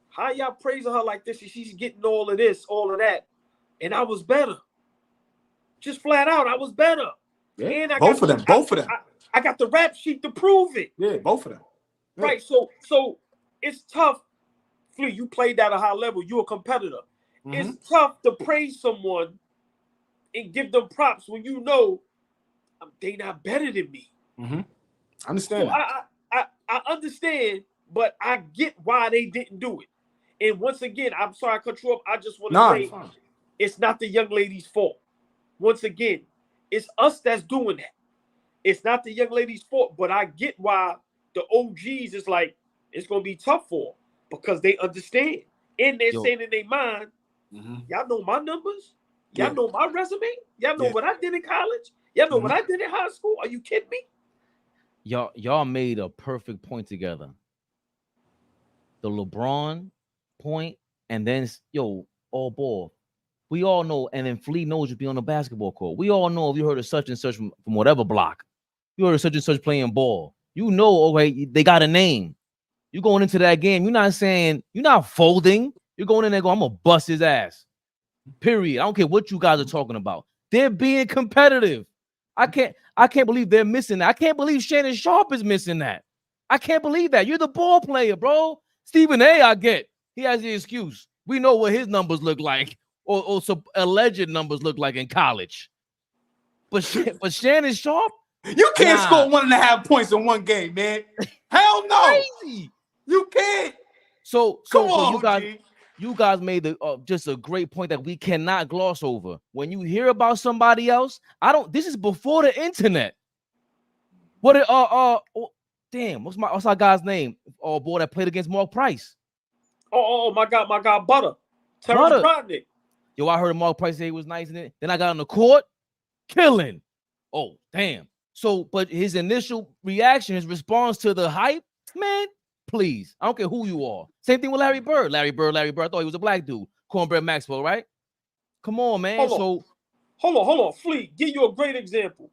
how y'all praising her like this and she's getting all of this, all of that. And I was better. Just flat out, I was better. Yeah, and I both of them. I got the rap sheet to prove it. Yeah, both of them. Yeah. Right. So it's tough. Flea, you played at a high level. You're a competitor. It's tough to praise someone and give them props when you know they not better than me. I understand. So I understand, but I get why they didn't do it. And once again, I'm sorry I cut you up. I just want to say it's not the young lady's fault. Once again, it's us that's doing that. It's not the young lady's fault, but I get why the OGs is like, it's going to be tough for them because they understand. And they're saying in their mind, y'all know my numbers? Y'all know my resume? Y'all know what I did in college? Y'all know what I did in high school? Are you kidding me? Y'all made a perfect point together. The LeBron point, and then AllBall. We all know, and then Flea knows you be on the basketball court. We all know if you heard of such and such from whatever block, you heard of such and such playing ball. You know, okay, they got a name. You going into that game, you're not folding. You're going in there going, I'm gonna bust his ass. Period. I don't care what you guys are talking about. They're being competitive. I can't believe they're missing that. I can't believe Shannon Sharp is missing that. I can't believe that. You're the ball player, bro. Stephen A, I get. He has the excuse. We know what his numbers look like, or some alleged numbers look like in college. But Shannon Sharp, you can't score 1.5 points in one game, man. Hell no. Crazy. You can't. So you guys made just a great point that we cannot gloss over. When you hear about somebody else, this is before the internet. What's our guy's name? Oh boy, that played against Mark Price. Oh my God, Butter. Terrence Rodnick. Yo, I heard Mark Price say he was nice in it. Then I got on the court, killing. Oh, damn. So, but his initial reaction, his response to the hype, man, please. I don't care who you are. Same thing with Larry Bird. Larry Bird. I thought he was a black dude. Cornbread Maxwell, right? Come on, man. Hold on. Flea, give you a great example.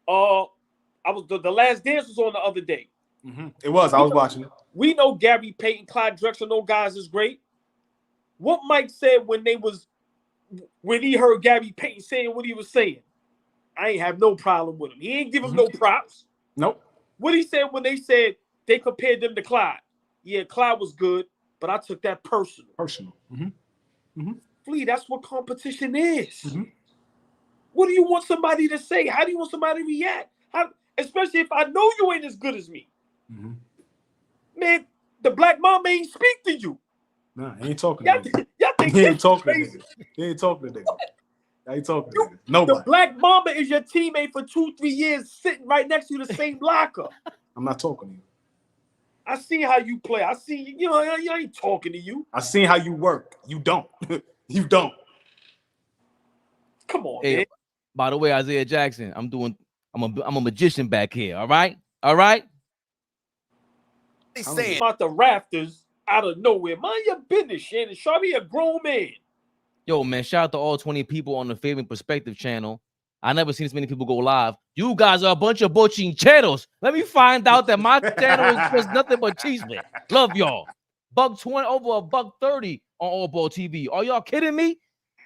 I was the Last Dance was on the other day. It was. I was watching it. We know Gary Payton, Clyde Drexler, those guys is great. What Mike said when he heard Gary Payton saying what he was saying, I ain't have no problem with him. He ain't give him no props. Nope. What he said when they said they compared them to Clyde. Yeah, Clyde was good, but I took that personal. Flea, that's what competition is. What do you want somebody to say? How do you want somebody to react? Especially if I know you ain't as good as me. Man, the black mama ain't speak to you. Nah, he ain't talking to you. Y'all think he ain't talking to you. He ain't talking to you. I ain't talking to you. Nobody. The black mama is your teammate for 2-3 years sitting right next to you in the same locker. I'm not talking to you. I see how you play. I see you know I ain't talking to you. I seen how you work. You don't. You don't. Come on, Hey, man. by the way, Isaiah Jackson, I'm a magician back here. All right, all right. They saying about the rafters out of nowhere. Mind your business, Shannon Sharp. He a grown man. Yo, man, shout out to all 20 people on the Fabian Perspective channel. I never seen this many people go live. You guys are a bunch of bochincheros. Let me find out that my channel is just nothing but cheese man. Love y'all. $120 over $130 on AllBall TV. Are y'all kidding me?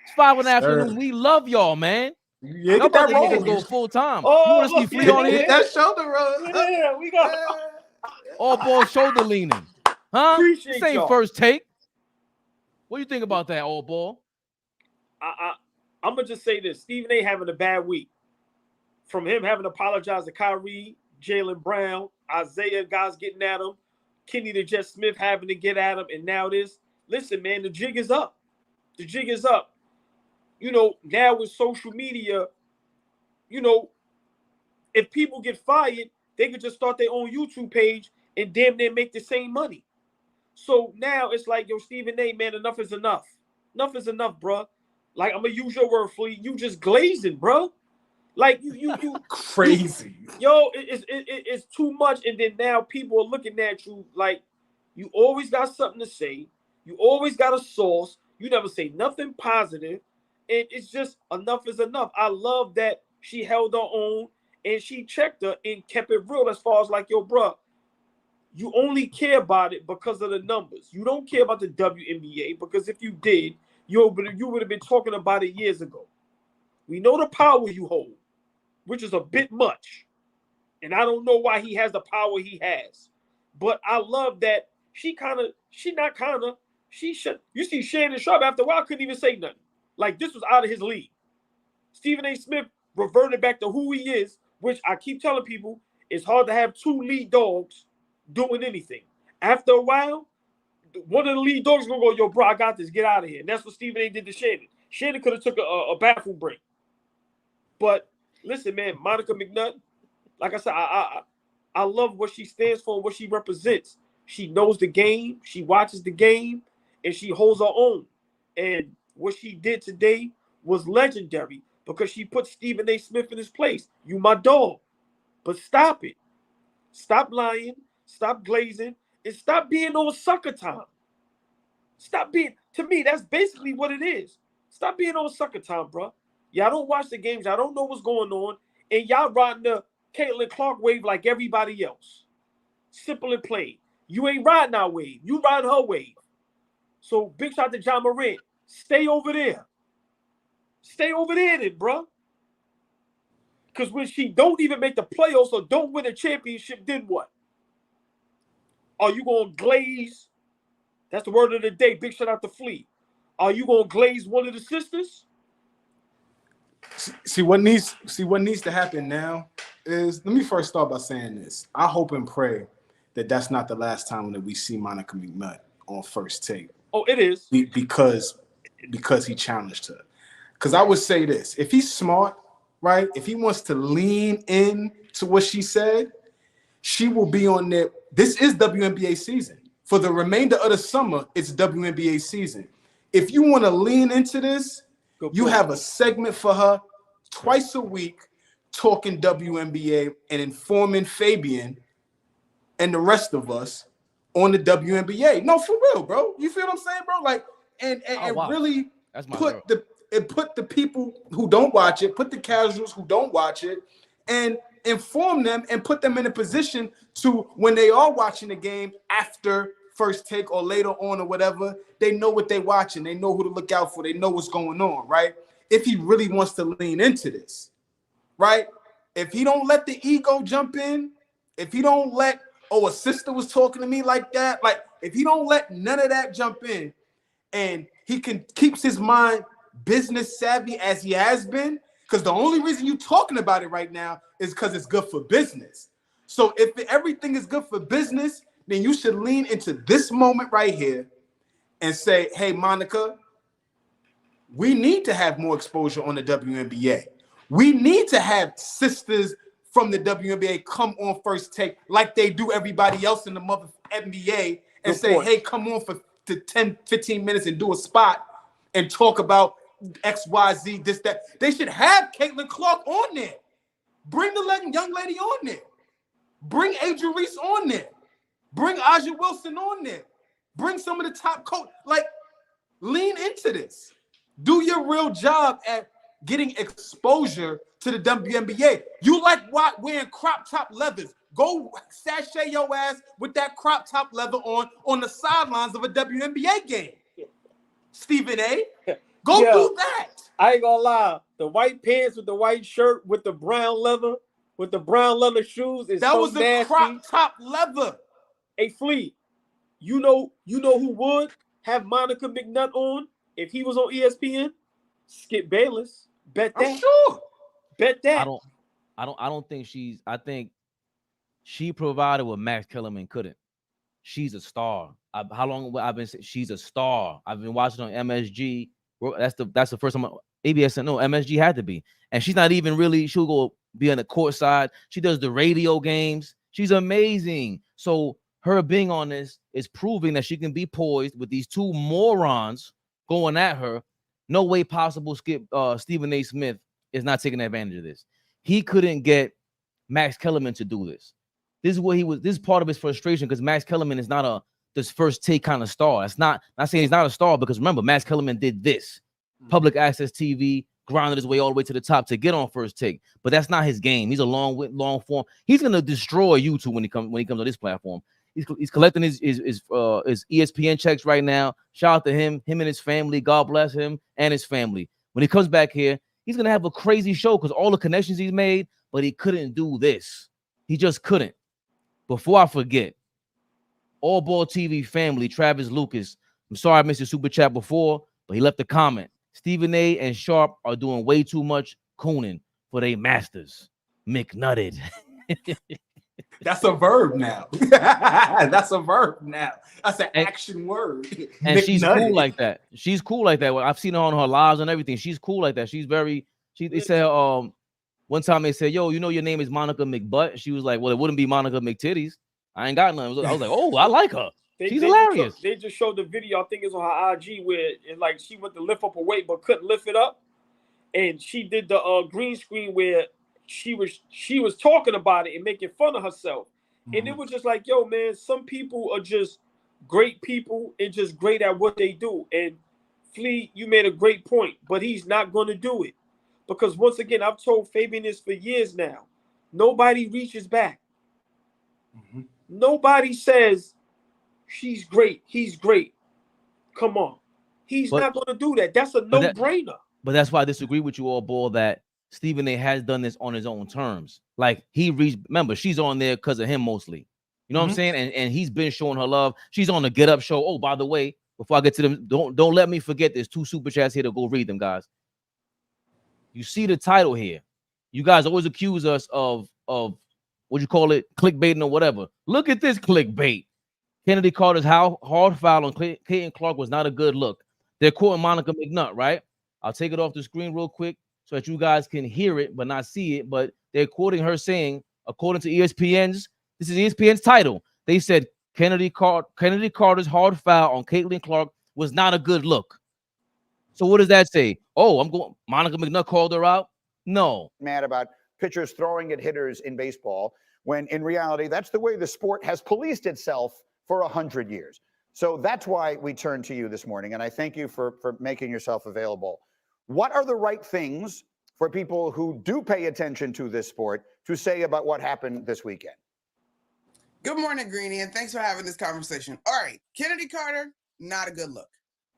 It's 5 in the afternoon. We love y'all, man. Yeah, Y'all get that about to make us roll. go full time. Oh, You want to see look, Flea on Get here? that shoulder roll. Yeah, we got AllBall shoulder leaning. Huh? Appreciate This ain't y'all. first take. What do you think about that, AllBall? I'm gonna just say this: Stephen A. having a bad week. From him having to apologize to Kyrie, Jaylen Brown, Isaiah, guys getting at him, Kenny the Jet Smith having to get at him, and now this. Listen, man, the jig is up. The jig is up. You know, now with social media, you know, if people get fired, they could just start their own YouTube page and damn near make the same money. So now it's like, yo, Stephen A., man, enough is enough. Enough is enough, bro. Like, I'm gonna use your word, Flea. You just glazing, bro. Like you Crazy. Yo, it's too much. And then now people are looking at you like you always got something to say. You always got a source. You never say nothing positive. And it's just enough is enough. I love that she held her own and she checked her and kept it real as far as like, yo, bro, you only care about it because of the numbers. You don't care about the WNBA because if you did, you would have been talking about it years ago. We know the power you hold, which is a bit much. And I don't know why he has the power he has. But I love that you see Shannon Sharp after a while couldn't even say nothing. Like this was out of his league. Stephen A. Smith reverted back to who he is, which I keep telling people, it's hard to have two lead dogs doing anything. After a while, one of the lead dogs is gonna go, yo, bro, I got this, get out of here. And that's what Stephen A. did to Shannon. Shannon could have took a bathroom break. But listen, man, Monica Mcnutt, like I said, I love what she stands for and what she represents. She knows the game, she watches the game, and she holds her own. And what she did today was legendary because she put Stephen A. Smith in his place. You my dog. But stop it. Stop lying, stop glazing, and stop being on sucker time. Stop being, to me, that's basically what it is. Stop being on sucker time, bro. Y'all don't watch the games. Y'all don't know what's going on. And y'all riding the Caitlin Clark wave like everybody else. Simple and plain. You ain't riding our wave. You riding her wave. So big shout to John Morant. Stay over there. Stay over there then, bro. Because when she don't even make the playoffs or don't win a championship, then what? Are you going to glaze? That's the word of the day. Big shout out to Flea. Are you going to glaze one of the sisters? See what needs to happen now is, let me first start by saying this. I hope and pray that that's not the last time that we see Monica Mcnutt on First Take. Oh, it is. Because he challenged her. Because I would say this, if he's smart, right? If he wants to lean in to what she said, she will be on there. This is WNBA season. For the remainder of the summer, it's WNBA season. If you want to lean into this, you have a segment for her twice a week talking WNBA and informing Fabian and the rest of us on the WNBA. No, for real, bro. You feel what I'm saying, bro? Like, and wow. really That's my put girl. put the people who don't watch it, put the casuals who don't watch it, and inform them and put them in a position to, when they are watching the game after First Take or later on or whatever, they know what they're watching. They know who to look out for. They know what's going on, right? If he really wants to lean into this, right? If he don't let the ego jump in, if he don't let, oh, a sister was talking to me like that, like if he don't let none of that jump in and he keeps his mind business savvy as he has been, because the only reason you're talking about it right now is because it's good for business. So if everything is good for business, then you should lean into this moment right here and say, hey, Monica, we need to have more exposure on the WNBA. We need to have sisters from the WNBA come on First Take like they do everybody else in the NBA and Good say, point. hey, come on for 10, 15 minutes and do a spot and talk about X, Y, Z, this, that. They should have Caitlin Clark on there. Bring the young lady on there. Bring Adrian Reese on there. Bring Aja Wilson on there. Bring some of the top coach. Like, lean into this. Do your real job at getting exposure to the WNBA. You like wearing crop top leathers. Go sashay your ass with that crop top leather on the sidelines of a WNBA game. Stephen A. Go do that. I ain't gonna lie. The white pants with the white shirt with the brown leather, with the brown leather shoes is that so was the nasty. crop top leather. Hey, Flea, you know who would have Monica McNutt on if he was on ESPN? Skip Bayless. Bet that. I'm sure. Bet that. I don't think she's. I think she provided what Max Kellerman couldn't. She's a star. How long I've been saying she's a star? I've been watching on MSG. That's the first time ABS. No, MSG had to be. And she's not even really. She'll go be on the court side. She does the radio games. She's amazing. So her being on this is proving that she can be poised with these two morons going at her. No way possible. Stephen A. Smith is not taking advantage of this. He couldn't get Max Kellerman to do this. This is what he was. This is part of his frustration because Max Kellerman is not this first take kind of star. It's not saying he's not a star because remember, Max Kellerman did this. Public access TV, grounded his way all the way to the top to get on First Take. But that's not his game. He's a long form. He's gonna destroy YouTube when he comes on this platform. He's collecting his ESPN checks right now. Shout out to him and his family. God bless him and his family. When he comes back here, he's gonna have a crazy show because all the connections he's made, but he couldn't do this. He just couldn't. Before I forget, AllBall TV family, Travis Lucas. I'm sorry I missed your super chat before, but he left a comment. Stephen A. and Sharp are doing way too much cooning for their masters. McNutted. That's a verb now. That's a verb now. That's an action word. And she's cool like that. She's cool like that. Well, I've seen her on her lives and everything. She's cool like that. They said one time they said, yo, you know your name is Monica McButt. She was like, well, it wouldn't be Monica McTitties. I ain't got none. I was like, oh, I like her. She's hilarious. They just showed the video, I think it's on her IG, where it's like she went to lift up a weight but couldn't lift it up. And she did the green screen where she was talking about it and making fun of herself. Mm-hmm. And it was just like, yo, man, some people are just great people and just great at what they do. And Flea, you made a great point, but he's not going to do it. Because once again, I've told Fabian this for years now. Nobody reaches back. Mm-hmm. Nobody says she's great. He's great. Come on. He's not going to do that. That's a no-brainer. But that's why I disagree with you all, Ball, that Stephen A. has done this on his own terms. Like he reached, remember, she's on there because of him mostly. You know what I'm saying? And he's been showing her love. She's on the Get Up show. Oh, by the way, before I get to them, don't let me forget there's 2 super chats here to go read them, guys. You see the title here. You guys always accuse us of what you call it, clickbaiting or whatever. Look at this clickbait. Kennedy Carter's hard foul on Caitlin Clark was not a good look. They're quoting Monica McNutt, right? I'll take it off the screen real quick so that you guys can hear it but not see it. But they're quoting her saying, according to ESPN's, this is ESPN's title. They said Kennedy Carter's hard foul on Caitlin Clark was not a good look. So what does that say? Oh, Monica McNutt called her out? No. Mad about pitchers throwing at hitters in baseball, when in reality, that's the way the sport has policed itself for 100 years. So that's why we turn to you this morning, and I thank you for making yourself available. What are the right things for people who do pay attention to this sport to say about what happened this weekend? Good morning, Greenie, and thanks for having this conversation. All right, Kennedy Carter, not a good look.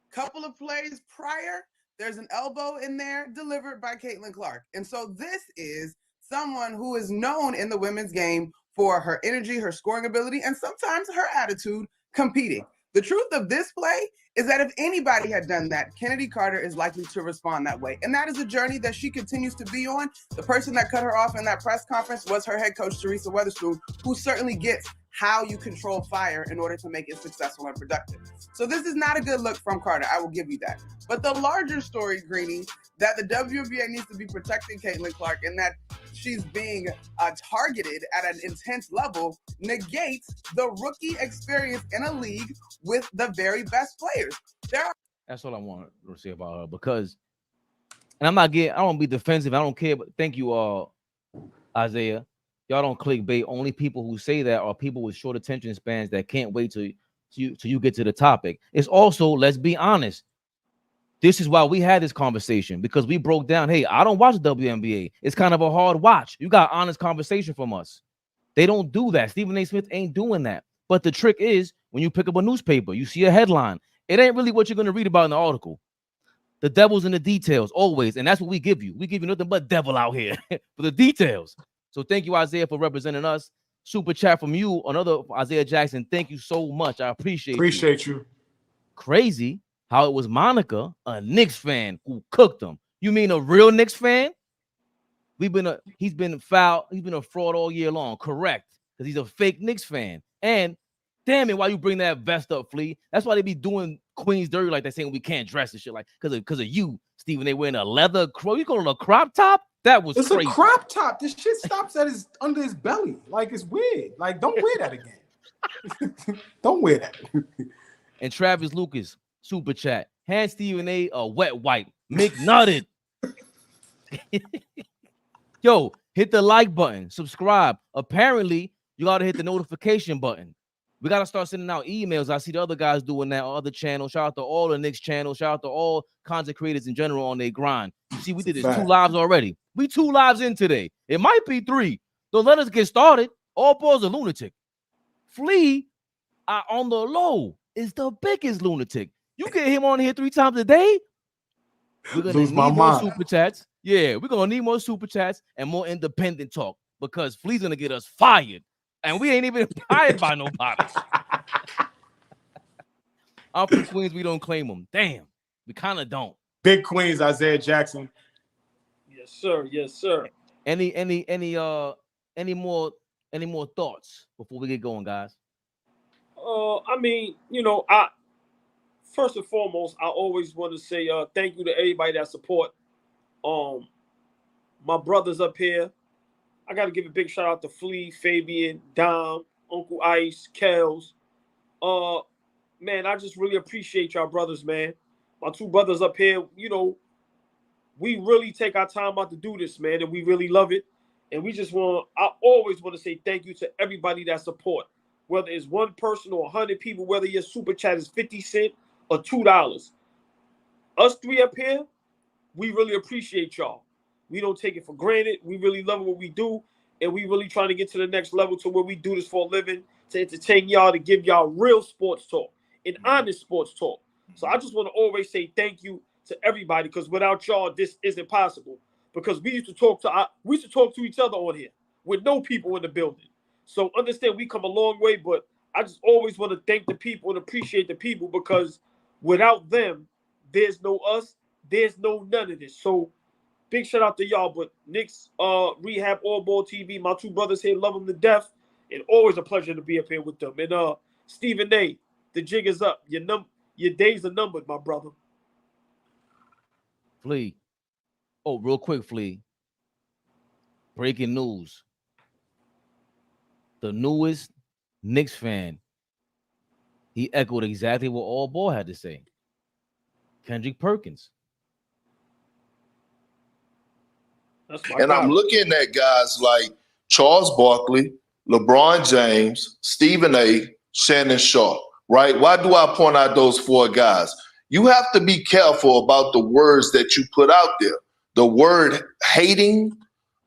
Couple of plays prior, there's an elbow in there delivered by Caitlin Clark. And so this is someone who is known in the women's game for her energy, her scoring ability, and sometimes her attitude competing. The truth of this play is that if anybody had done that, Kennedy Carter is likely to respond that way. And that is a journey that she continues to be on. The person that cut her off in that press conference was her head coach, Teresa Weatherspoon, who certainly gets how you control fire in order to make it successful and productive. So this is not a good look from Carter. I will give you that. But the larger story, Greeny, that the WNBA needs to be protecting Caitlin Clark and that she's being targeted at an intense level negates the rookie experience in a league with the very best players. That's all I want to say about her, because, and I don't be defensive. I don't care, but thank you, Isaiah. Y'all don't clickbait. Only people who say that are people with short attention spans that can't wait till you get to the topic. It's also, let's be honest, this is why we had this conversation, because we broke down, hey, I don't watch WNBA. It's kind of a hard watch. You got honest conversation from us. They don't do that. Stephen A. Smith ain't doing that. But the trick is, when you pick up a newspaper, you see a headline. It ain't really what you're going to read about in the article. The devil's in the details, always. And that's what we give you. We give you nothing but devil out here for the details. So thank you, Isaiah, for representing us. Super chat from you, another Isaiah Jackson. Thank you so much. I appreciate you. Crazy how it was Monica, a Knicks fan, who cooked them. You mean a real Knicks fan? He's been foul. He's been a fraud all year long. Correct, because he's a fake Knicks fan. And damn it, why you bring that vest up, Flea? That's why they be doing Queens dirty like that, saying we can't dress and shit, like because of you, Stephen. They wearing a leather you going to a crop top? That was crazy. It's a crop top. This shit stops at under his belly. Like, it's weird. Like, don't wear that again. Don't wear that. And Travis Lucas, super chat. Hand Stephen A wet wipe. Mcnutt it. Yo, hit the like button. Subscribe. Apparently, you got to hit the notification button. We got to start sending out emails. I see the other guys doing that on other channels. Shout out to all the Knicks channels. Shout out to all content creators in general on their grind. You see, we did this 2 lives already. We 2 lives in today. It might be 3. Don't let us get started. AllBall's a lunatic. Flea on the low is the biggest lunatic. You get him on here 3 times a day. We're going to need more super chats. Yeah, we're going to need more super chats and more independent talk, because Flea's going to get us fired. And we ain't even hired by nobody. I'm from Queens. We don't claim them. Damn, we kind of don't. Big Queens, Isaiah Jackson. Yes, sir. Yes, sir. Any more thoughts before we get going, guys? I mean, first and foremost, I always want to say thank you to everybody that support. My brothers up here. I got to give a big shout out to Flea, Fabian, Dom, Uncle Ice, Kels. Man, I just really appreciate y'all brothers, man. My 2 brothers up here, we really take our time out to do this, man, and we really love it. And I always want to say thank you to everybody that support, whether it's 1 person or 100 people, whether your super chat is 50 cents or $2. Us 3 up here, we really appreciate y'all. We don't take it for granted. We really love what we do, and we really trying to get to the next level to where we do this for a living, to entertain y'all, to give y'all real sports talk and honest sports talk. So I just want to always say thank you to everybody, because without y'all, this isn't possible. Because we used to talk to each other on here with no people in the building. So understand, we come a long way, but I just always want to thank the people and appreciate the people, because without them, there's no us, there's no none of this. So big shout out to y'all. But Knicks, Rehab, AllBall TV, my 2 brothers here, love them to death. And always a pleasure to be up here with them. And Stephen A., the jig is up. Your days are numbered, my brother. Flea. Oh, real quick, Flea. Breaking news. The newest Knicks fan, he echoed exactly what AllBall had to say. Kendrick Perkins. And I'm looking at guys like Charles Barkley, LeBron James, Stephen A., Shannon Sharp, right? Why do I point out those 4 guys? You have to be careful about the words that you put out there. The word hating,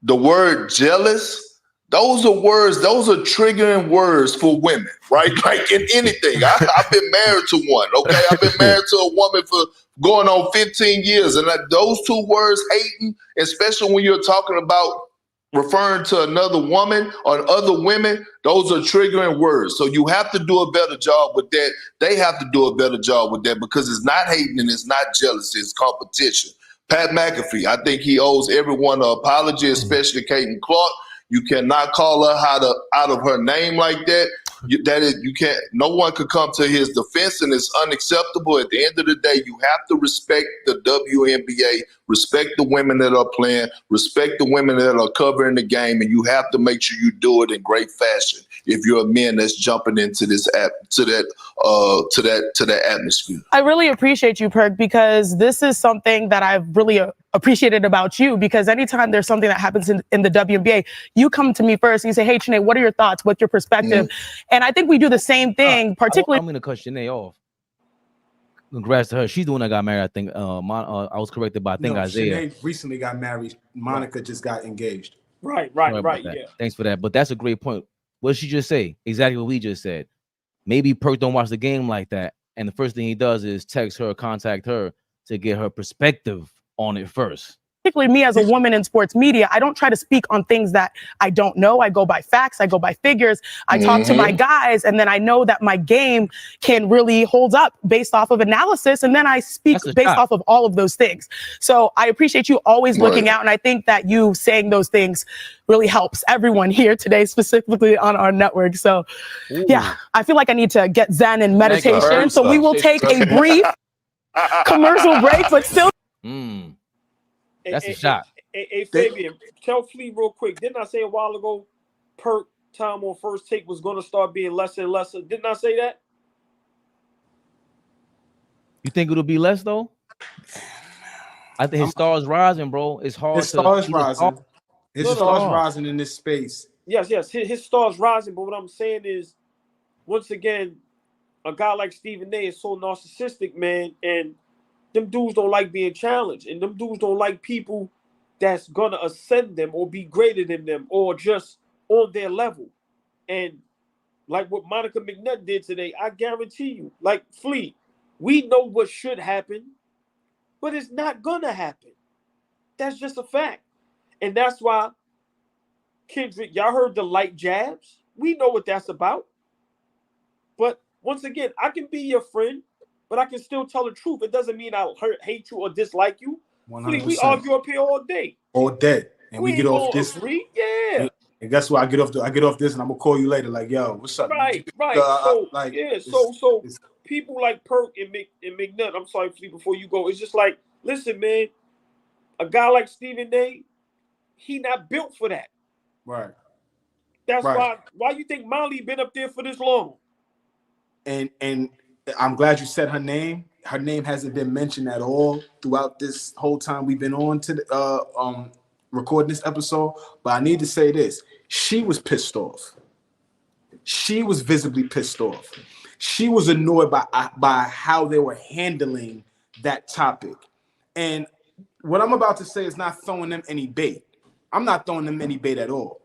the word jealous, those are triggering words for women, right? Like in anything. I've been married to one, okay? I've been married to a woman for going on 15 years. And those 2 words, hating, especially when you're talking about referring to another woman or other women, those are triggering words. So you have to do a better job with that. They have to do a better job with that, because it's not hating and it's not jealousy, it's competition. Pat McAfee, I think he owes everyone an apology, especially Caitlin Clark. You cannot call her out of her name like that. you can't. No one could come to his defense, and it's unacceptable. At the end of the day, you have to respect the WNBA, respect the women that are playing, respect the women that are covering the game, and you have to make sure you do it in great fashion. If you're a man that's jumping into this to that atmosphere. I really appreciate you, Perk, because this is something that I've really appreciated about you, because anytime there's something that happens in the WNBA, you come to me first and you say, hey, Sinead, what are your thoughts? What's your perspective? And I think we do the same thing, particularly. I'm going to cut Sinead off. Congrats to her. She's the one that got married, I think. I was corrected by, I think, Isaiah. Sinead recently got married. Monica just got engaged. Right, yeah. Thanks for that. But that's a great point. What did she just say? Exactly what we just said. Maybe Perk don't watch the game like that. And the first thing he does is text her, contact her to get her perspective on it first. Particularly me as a woman in sports media, I don't try to speak on things that I don't know. I go by facts. I go by figures. I talk to my guys, and then I know that my game can really hold up based off of analysis. And then I speak based off of all of those things. So I appreciate you always looking out. And I think that you saying those things really helps everyone here today, specifically on our network. So yeah, I feel like I need to get zen and meditation. So we will take a brief commercial break, but still. That's a shot. Hey, Fabian, tell Flea real quick. Didn't I say a while ago, Perk time on First Take was going to start being lesser and lesser? Didn't I say that? You think it'll be less, though? I think his star is rising, bro. It's hard. His star is rising. His star is rising in this space. Yes. His star is rising. But what I'm saying is, once again, a guy like Stephen A is so narcissistic, man, and them dudes don't like being challenged, and them dudes don't like people that's gonna ascend them or be greater than them or just on their level. And like what Monica Mcnutt did today, I guarantee you, like Flea, we know what should happen, but it's not gonna happen. That's just a fact. And that's why, Kendrick, y'all heard the light jabs. We know what that's about. But once again, I can be your friend, but I can still tell the truth. It doesn't mean I'll hate you or dislike you. 100%. We argue up here all day. All day. And we get off this. Agree? Yeah. And guess what? I get off this and I'm gonna call you later. Like, yo, what's up? Right. So people like Perk and McNutt, I'm sorry, Flea, before you go. It's just like, listen, man, a guy like Stephen A, he not built for that. Right. That's why you think Molly been up there for this long. And I'm glad you said her name. Her name hasn't been mentioned at all throughout this whole time we've been on to recording this episode. But I need to say this. She was pissed off. She was visibly pissed off. She was annoyed by how they were handling that topic. And what I'm about to say is not throwing them any bait. I'm not throwing them any bait at all.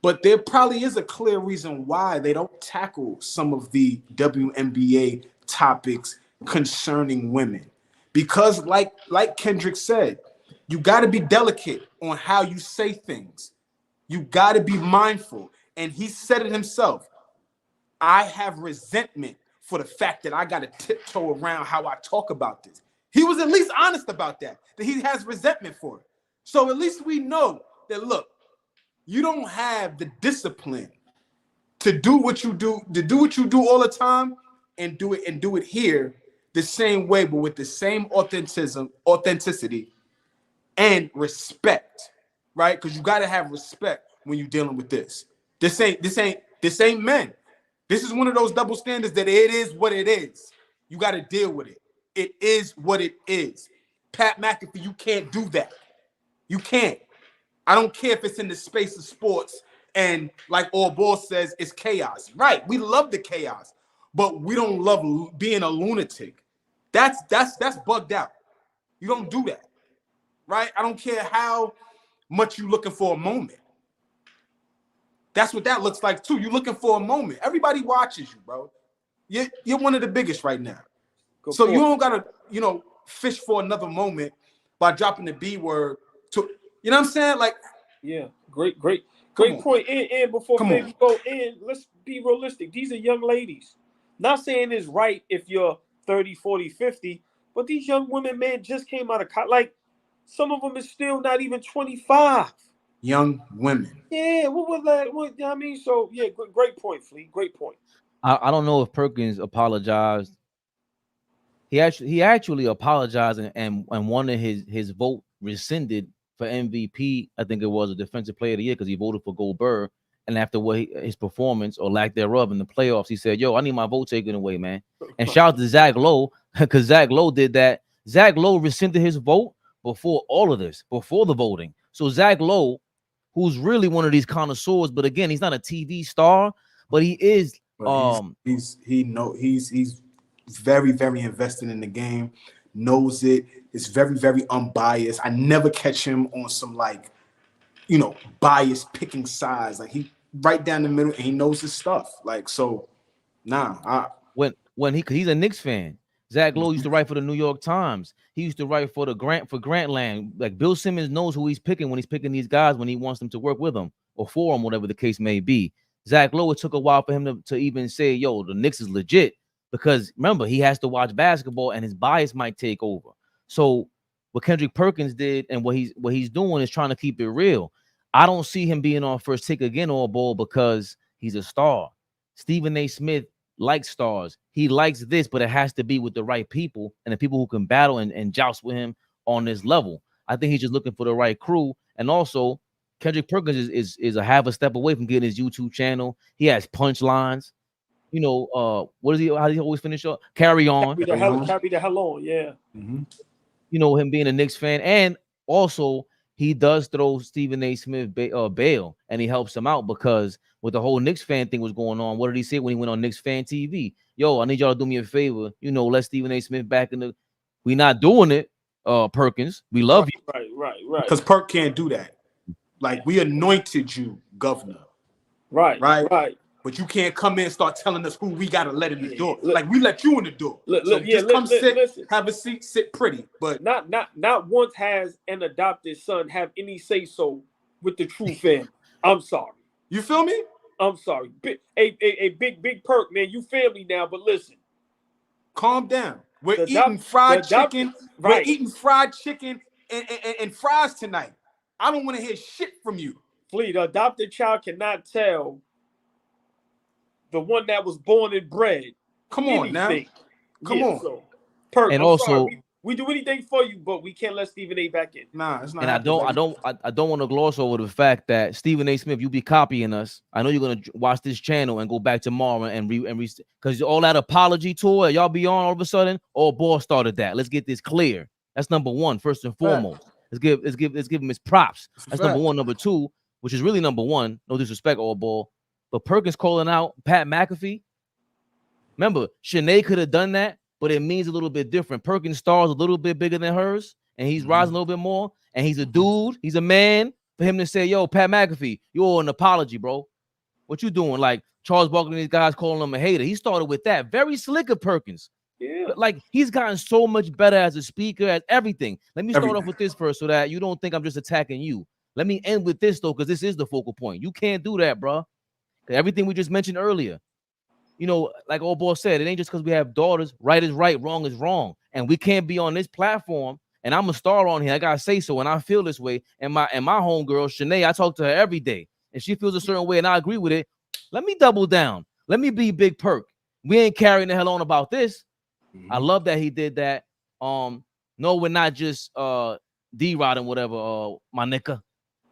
But there probably is a clear reason why they don't tackle some of the WNBA topics concerning women. Because like Kendrick said, you got to be delicate on how you say things. You got to be mindful. And he said it himself. I have resentment for the fact that I got to tiptoe around how I talk about this. He was at least honest about that he has resentment for it. So at least we know that, look, you don't have the discipline to do what you do all the time and do it here the same way, but with the same authenticity and respect, right? Because you got to have respect when you're dealing with this. This ain't men. This is one of those double standards that it is what it is. You got to deal with it. It is what it is. Pat McAfee, you can't do that. You can't. I don't care if it's in the space of sports and like AllBall says, it's chaos. Right, we love the chaos, but we don't love being a lunatic. That's bugged out. You don't do that, right? I don't care how much you're looking for a moment. That's what that looks like too. You're looking for a moment. Everybody watches you, bro. You're one of the biggest right now. So you don't gotta, fish for another moment by dropping the B word to, you know what I'm saying? Like, yeah, great point. And before we go in, let's be realistic. These are young ladies. Not saying it's right if you're 30, 40, 50, but these young women, man, just came out of college. Like, some of them is still not even 25. young women. Yeah, what was that? What I mean, so yeah, great point, Fleet. Great point. I don't know if Perkins apologized. He actually apologized and wanted his vote rescinded for MVP. I think it was a defensive player of the year because he voted for Goldberg. And after his performance or lack thereof in the playoffs, he said, "Yo, I need my vote taken away, man." And shout out to Zach Lowe because Zach Lowe did that. Zach Lowe rescinded his vote before all of this, before the voting. So Zach Lowe, who's really one of these connoisseurs, but again, he's not a TV star, but he is. But he's very, very invested in the game, knows it, is very, very unbiased. I never catch him on some bias picking sides. Like he right down the middle and he knows his stuff. Like, so he's a Knicks fan. Zach Lowe used to write for the New York Times. He used to write for Grantland. Like Bill Simmons knows who he's picking when he's picking these guys when he wants them to work with him or for him, whatever the case may be. Zach Lowe, it took a while for him to even say, "Yo, the Knicks is legit," because remember he has to watch basketball and his bias might take over. So what Kendrick Perkins did and what he's doing is trying to keep it real. I don't see him being on first take again AllBall because he's a star. Stephen A. Smith likes stars. He likes this, but it has to be with the right people and the people who can battle and joust with him on this level. I think he's just looking for the right crew. And also, Kendrick Perkins is a half a step away from getting his YouTube channel. He has punchlines. What is he? How does he always finish up? Carry on. Carry the hell on. Yeah. Mm-hmm. Him being a Knicks fan, and also he does throw Stephen A. Smith bail, and he helps him out because with the whole Knicks fan thing was going on. What did he say when he went on Knicks fan TV? Yo, I need y'all to do me a favor. Let Stephen A. Smith back in the. We not doing it, Perkins. We love you. Right. Because Perk can't do that. Like we anointed you governor. Right. But you can't come in and start telling us who we gotta let in the door. Like we let you in the door. Listen. Have a seat, sit pretty. But not once has an adopted son have any say so with the true family. I'm sorry. You feel me? I'm sorry. Big Perk, man. You family now, but listen. Calm down. We're eating fried chicken. We're eating fried chicken and fries tonight. I don't want to hear shit from you. Fleet, the adopted child cannot tell the one that was born and bred. Come on now. Come on. So, Perk, and I'm also sorry. We do anything for you, but we can't let Stephen A. back in. Nah, it's not. And I don't want to gloss over the fact that Stephen A. Smith, you be copying us. I know you're gonna watch this channel and go back tomorrow and because all that apology tour y'all be on all of a sudden. AllBall started that. Let's get this clear. That's number one, first and foremost. Let's give him his props. That's number one. Number two, which is really number one. No disrespect, AllBall, but Perkins calling out Pat McAfee. Remember, Shanae could have done that, but it means a little bit different. Perkins' star is a little bit bigger than hers, and he's rising a little bit more. And he's a dude. He's a man. For him to say, "Yo, Pat McAfee, you owe an apology, bro. What you doing?" Like Charles Barkley and these guys calling him a hater. He started with that. Very slick of Perkins. Yeah. But like he's gotten so much better as a speaker, as everything. Let me start off with this first so that you don't think I'm just attacking you. Let me end with this though, because this is the focal point. You can't do that, bro. Everything we just mentioned earlier. Like AllBall said, it ain't just because we have daughters. Right is right, wrong is wrong. And we can't be on this platform. And I'm a star on here. I gotta say so. And I feel this way. And my homegirl, Shanae, I talk to her every day. And she feels a certain way, and I agree with it. Let me double down. Let me be Big Perk. We ain't carrying the hell on about this. I love that he did that. No, we're not just D-Rod and whatever, my nigga.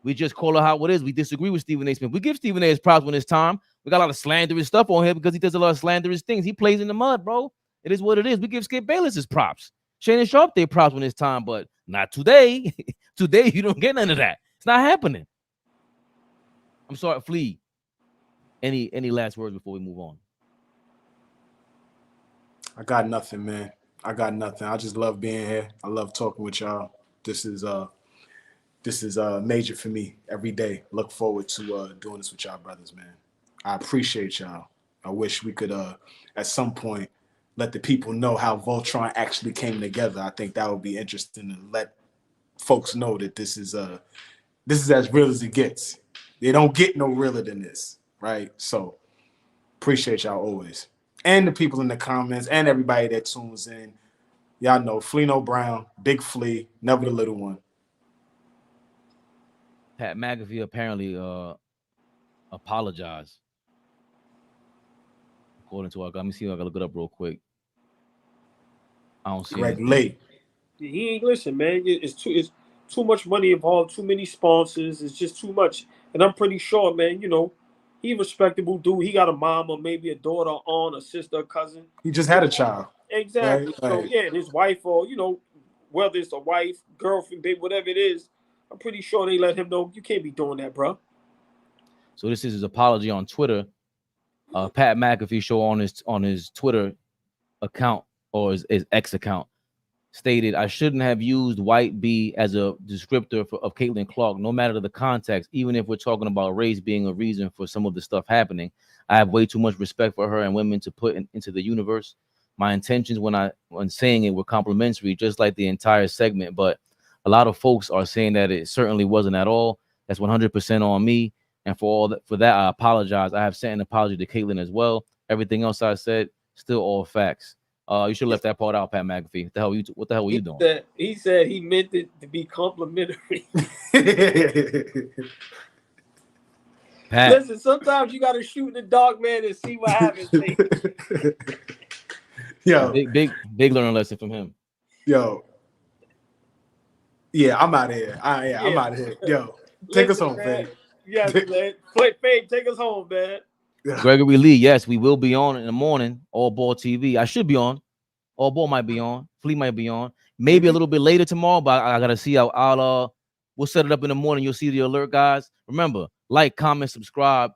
We just call it how it is. We disagree with Stephen A. Smith. We give Stephen A. his props when it's time. We got a lot of slanderous stuff on here because he does a lot of slanderous things. He plays in the mud, bro. It is what it is. We give Skip Bayless his props. Shannon Sharp their props when it's time, but not today. Today, you don't get none of that. It's not happening. I'm sorry, Flea. Any last words before we move on? I got nothing, man. I got nothing. I just love being here. I love talking with y'all. This is major for me every day. Look forward to doing this with y'all brothers, man. I appreciate y'all. I wish we could at some point let the people know how Voltron actually came together. I think that would be interesting to let folks know that this is as real as it gets. They don't get no realer than this, right? So appreciate y'all always. And the people in the comments and everybody that tunes in. Y'all know Flea No Brown, Big Flea, never the little one. Pat McAfee apparently apologized. According to our guy, let me see if I can look it up real quick. I don't see Greg anything. Lee. He ain't listen, man. It's too much money involved, too many sponsors. It's just too much. And I'm pretty sure, man, you know, he a respectable dude. He got a mom or maybe a daughter, aunt, a sister, a cousin. He just had a child. Exactly. Right, So right. yeah, and his wife, or you know, whether it's a wife, girlfriend, babe, whatever it is, I'm pretty sure they let him know you can't be doing that, bro. So this is his apology on Twitter. Pat McAfee show on his Twitter account or his X account stated, "I shouldn't have used white B as a descriptor of Caitlin Clark, no matter the context, even if we're talking about race being a reason for some of the stuff happening. I have way too much respect for her and women to put into the universe. My intentions when saying it were complimentary, just like the entire segment, but a lot of folks are saying that it certainly wasn't at all. That's 100% on me. And for that, I apologize. I have sent an apology to Caitlin as well. Everything else I said, still all facts." You should have left that part out, Pat McAfee. What the hell were you doing? He said he meant it to be complimentary. Pat. Listen, sometimes you got to shoot in the dark, man, and see what happens. Yo, big learning lesson from him. Yo. Yeah, I'm out of here. I'm out of here. Yo, take us home, man. Fade. Yes, man. Fade, take us home, man. Gregory Lee, yes, we will be on in the morning. AllBall TV. I should be on. AllBall might be on. Flea might be on. Maybe a little bit later tomorrow, but I gotta see how we'll set it up in the morning. You'll see the alert, guys. Remember, like, comment, subscribe.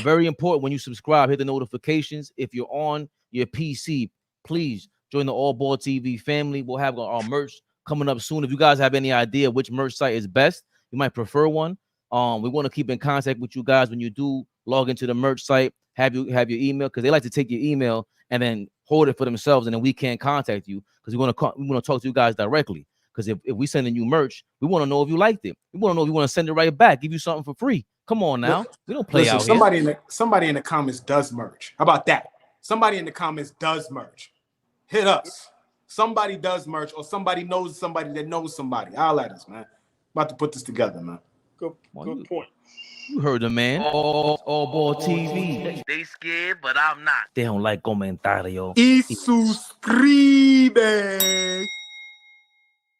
Very important when you subscribe, hit the notifications. If you're on your PC, please join the AllBall TV family. We'll have our merch coming up soon. If you guys have any idea which merch site is best, you might prefer one. We want to keep in contact with you guys when you do log into the merch site. Have your email, because they like to take your email and then hold it for themselves, and then we can't contact you because we want to talk to you guys directly. Because if we sending you merch, we want to know if you liked it. We want to know if you want to send it right back, give you something for free. Come on now, we don't play out here. Somebody in the comments does merch. How about that? Somebody in the comments does merch. Hit us. Somebody does merch, or somebody knows somebody that knows somebody. I'll let us, man. About to put this together, man. Good point. You heard the man. AllBall TV. They scared, but I'm not. They don't like comentario. Y suscribe.